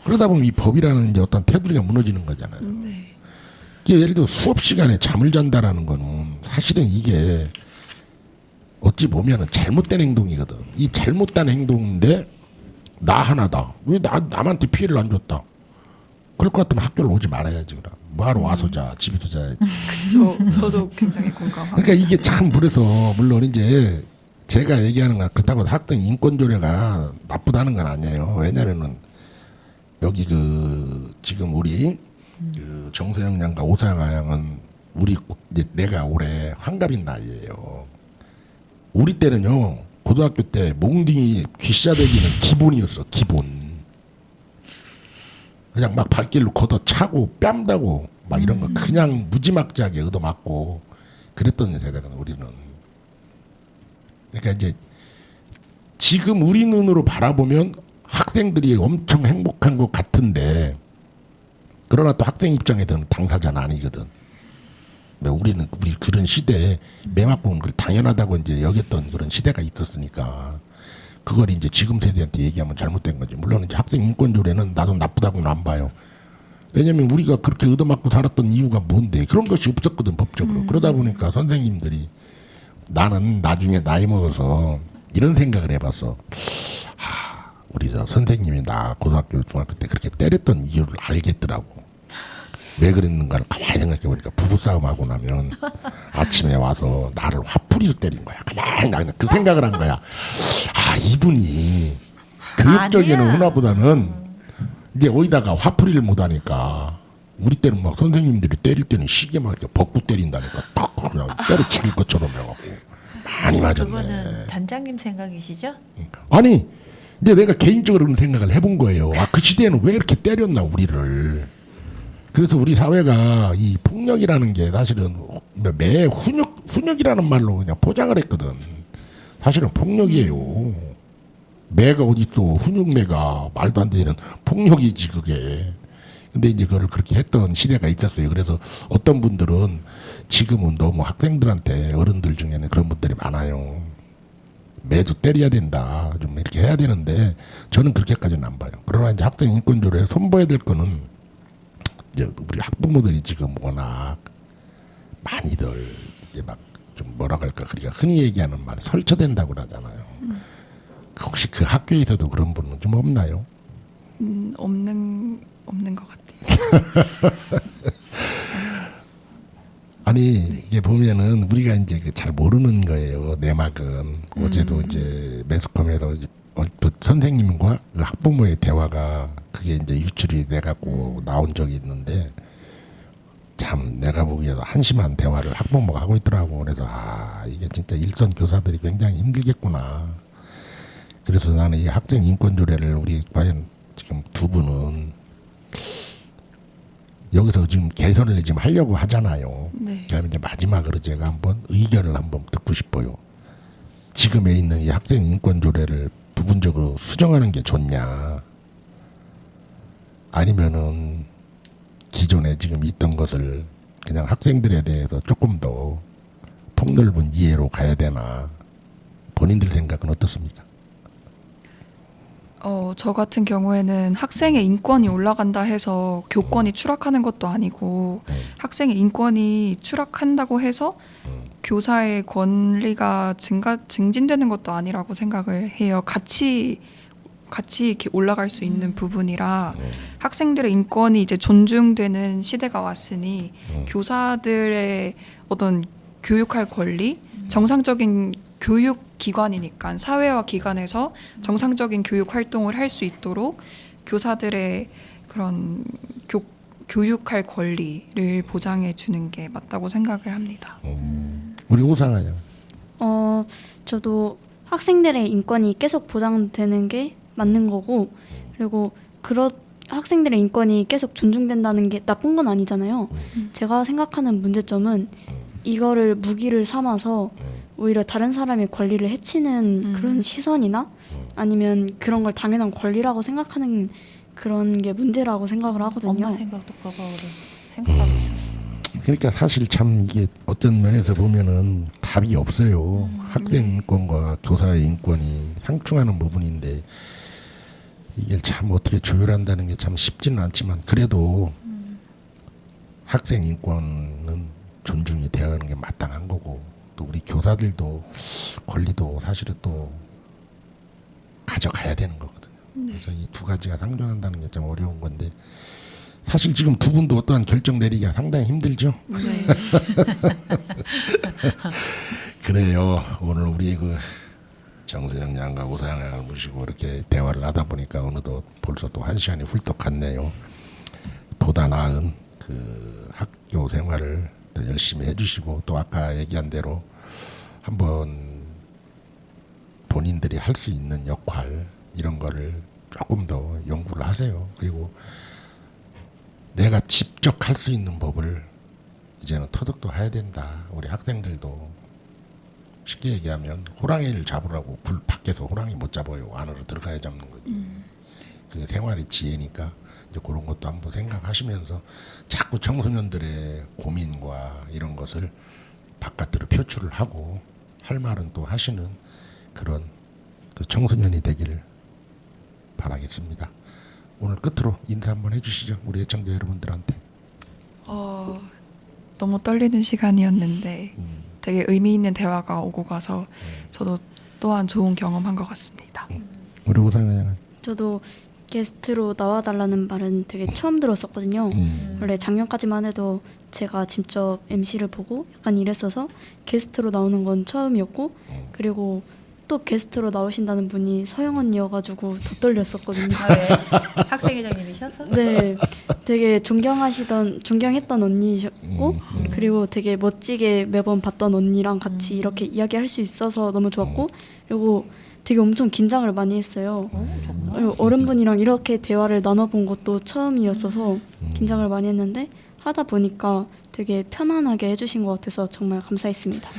A: 그러다 보면 이 법이라는 이제 어떤 테두리가 무너지는 거잖아요.
C: 네.
A: 이게 예를 들어 수업 시간에 잠을 잔다라는 거는 사실은 이게 어찌 보면은 잘못된 행동이거든. 이 잘못된 행동인데 나 하나다. 왜 남한테 피해를 안 줬다? 그럴 것 같으면 학교를 오지 말아야지. 그럼 뭐하러 와서 자, 집에서 자야지.
C: 저도 굉장히 공감합니다.
A: 그러니까 이게 참 그래서 물론 이제 제가 얘기하는 건 그렇다고 학생 인권 조례가 나쁘다는 건 아니에요. 왜냐면은 여기 그 지금 우리 그 정서영 양과 오사영 양은 우리 이제 내가 올해 환갑인 나이예요. 우리 때는요 고등학교 때 몽둥이 귀싸대기는 기본이었어. 기본. 그냥 막 발길로 걷어 차고 뺨다고 막 이런 거 그냥 무지막지하게 얻어맞고 그랬던 세대거든 우리는. 그러니까 이제 지금 우리 눈으로 바라보면 학생들이 엄청 행복한 것 같은데 그러나 또 학생 입장에서는 당사자는 아니거든. 우리 그런 시대에 매 맞고 온 걸 당연하다고 이제 여겼던 그런 시대가 있었으니까 그걸 이제 지금 세대한테 얘기하면 잘못된 거지. 물론 이제 학생 인권 조례는 나도 나쁘다고는 안 봐요. 왜냐면 우리가 그렇게 얻어맞고 살았던 이유가 뭔데 그런 것이 없었거든 법적으로. 그러다 보니까 선생님들이 나는 나중에 나이 먹어서 이런 생각을 해봤어. 우리 저 선생님이 나 고등학교 중학교 때 그렇게 때렸던 이유를 알겠더라고. 왜 그랬는가를 가만히 생각해보니까 부부싸움하고 나면 아침에 와서 나를 화풀이로 때린 거야. 가만히 나는 그 생각을 한 거야. 이분이 교육적인 훈화보다는 이제 어디다가 화풀이를 못하니까 우리 때는 막 선생님들이 때릴 때는 시계 막 이렇게 벗고 때린다니까 딱 그냥 때려 죽일 것처럼 해갖고 많이 맞았네.
B: 그거는 단장님 생각이시죠?
A: 아니 이제 내가 개인적으로 그런 생각을 해본 거예요. 그 시대에는 왜 이렇게 때렸나 우리를. 그래서 우리 사회가 이 폭력이라는 게 사실은 매 훈육이라는 말로 그냥 포장을 했거든. 사실은 폭력이에요. 매가 어딨어. 훈육매가 말도 안 되는 폭력이지 그게. 근데 이제 그걸 그렇게 했던 시대가 있었어요. 그래서 어떤 분들은 지금은 너무 학생들한테 어른들 중에는 그런 분들이 많아요. 매주 때려야 된다. 좀 이렇게 해야 되는데 저는 그렇게까지는 안 봐요. 그러나 이제 학생 인권 조례에 손봐야 될 거는 이제 우리 학부모들이 지금 워낙 많이들 이게 막 좀 뭐라 그럴까 우리가 흔히 얘기하는 말 설쳐된다고 그러잖아요. 혹시 그 학교에서도 그런 분은 좀 없나요?
C: 없는 것 같아요.
A: 아니 이게 보면은 우리가 이제 잘 모르는 거예요. 내막은 어제도 이제 매스컴에서 그 선생님과 그 학부모의 대화가 그게 이제 유출이 돼갖고 나온 적이 있는데 참 내가 보기에도 한심한 대화를 학부모가 하고 있더라고. 그래서 아 이게 진짜 일선 교사들이 굉장히 힘들겠구나. 그래서 나는 이 학생 인권 조례를 우리 과연 지금 두 분은 여기서 지금 개선을 지금 하려고 하잖아요.
C: 네.
A: 그러면 이제 마지막으로 제가 한번 의견을 한번 듣고 싶어요. 지금에 있는 이 학생 인권 조례를 부분적으로 수정하는 게 좋냐, 아니면은 기존에 지금 있던 것을 그냥 학생들에 대해서 조금 더 폭넓은 이해로 가야 되나, 본인들 생각은 어떻습니까?
C: 저 같은 경우에는 학생의 인권이 올라간다 해서 교권이 추락하는 것도 아니고 학생의 인권이 추락한다고 해서 교사의 권리가 증진되는 것도 아니라고 생각을 해요. 같이 이렇게 올라갈 수 있는 부분이라 학생들의 인권이 이제 존중되는 시대가 왔으니 교사들의 어떤 교육할 권리, 정상적인 교육 기관이니까 사회와 기관에서 정상적인 교육 활동을 할 수 있도록 교사들의 그런 교육할 권리를 보장해 주는 게 맞다고 생각을 합니다.
A: 우리 오상아요.
D: 저도 학생들의 인권이 계속 보장되는 게 맞는 거고, 그리고 학생들의 인권이 계속 존중된다는 게 나쁜 건 아니잖아요. 제가 생각하는 문제점은 이거를 무기를 삼아서 오히려 다른 사람의 권리를 해치는 그런 시선이나 아니면 그런 걸 당연한 권리라고 생각하는 그런 게 문제라고 생각을 하거든요.
B: 엄마 생각도 그거 생각하고 있었어.
A: 그러니까 사실 참 이게 어떤 면에서 보면은 답이 없어요. 학생 인권과 교사의 인권이 상충하는 부분인데 이게 참 어떻게 조율한다는 게 참 쉽지는 않지만, 그래도 학생 인권은 존중이 되어야 하는 게 마땅한 거고, 또 우리 교사들도 권리도 사실은 또 가져가야 되는 거거든요. 그래서 이 두 가지가 상존한다는 게 참 어려운 건데, 사실 지금 두 분도 어떠한 결정 내리기가 상당히 힘들죠.
C: 네.
A: 그래요. 오늘 우리 그 정세영 양과 오사영 양을 모시고 이렇게 대화를 하다 보니까 어느덧 벌써 또 1시간이 훌쩍 갔네요. 보다 나은 그 학교 생활을 더 열심히 해주시고, 또 아까 얘기한 대로 한번 본인들이 할 수 있는 역할 이런 거를 조금 더 연구를 하세요. 그리고 내가 직접 할 수 있는 법을 이제는 터득도 해야 된다. 우리 학생들도 쉽게 얘기하면 호랑이를 잡으라고 굴 밖에서 호랑이 못 잡아요. 안으로 들어가야 잡는 거지. 그게 생활의 지혜니까 이제 그런 것도 한번 생각하시면서 자꾸 청소년들의 고민과 이런 것을 바깥으로 표출을 하고 할 말은 또 하시는 그런 그 청소년이 되기를 바라겠습니다. 오늘 끝으로 인사 한번 해주시죠. 우리 애청자 여러분들한테.
C: 너무 떨리는 시간이었는데 되게 의미 있는 대화가 오고 가서 저도 또한 좋은 경험한 것 같습니다.
A: 우리 오상현.
D: 저도 게스트로 나와달라는 말은 되게 처음 들었었거든요. 원래 작년까지만 해도 제가 직접 MC를 보고 약간 이랬어서 게스트로 나오는 건 처음이었고, 그리고 또 게스트로 나오신다는 분이 서영 언니여가지고 더 떨렸었거든요.
B: 아, 왜? 학생회장님이셨어?
D: 네, 되게 존경했던 언니셨고, 그리고 되게 멋지게 매번 봤던 언니랑 같이 이렇게 이야기할 수 있어서 너무 좋았고, 그리고 되게 엄청 긴장을 많이 했어요. 그리고 어른분이랑 이렇게 대화를 나눠본 것도 처음이었어서 긴장을 많이 했는데, 하다 보니까 되게 편안하게 해주신 것 같아서 정말 감사했습니다.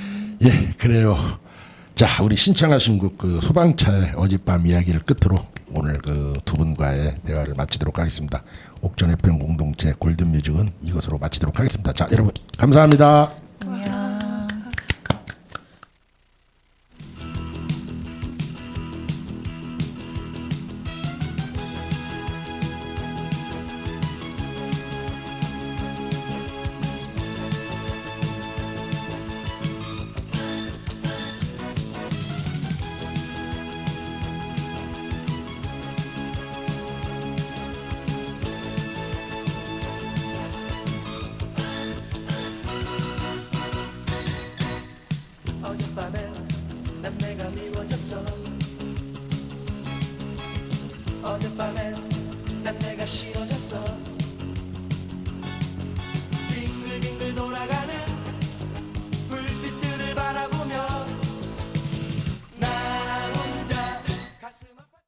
A: 예, 그래요. 자, 우리 신청하신 곡 그 소방차의 어젯밤 이야기를 끝으로 오늘 그 두 분과의 대화를 마치도록 하겠습니다. 옥천 FM 공동체 골든뮤직은 이것으로 마치도록 하겠습니다. 자, 여러분 감사합니다.
B: 안녕.
F: 어젯밤엔 난 내가 싫어졌어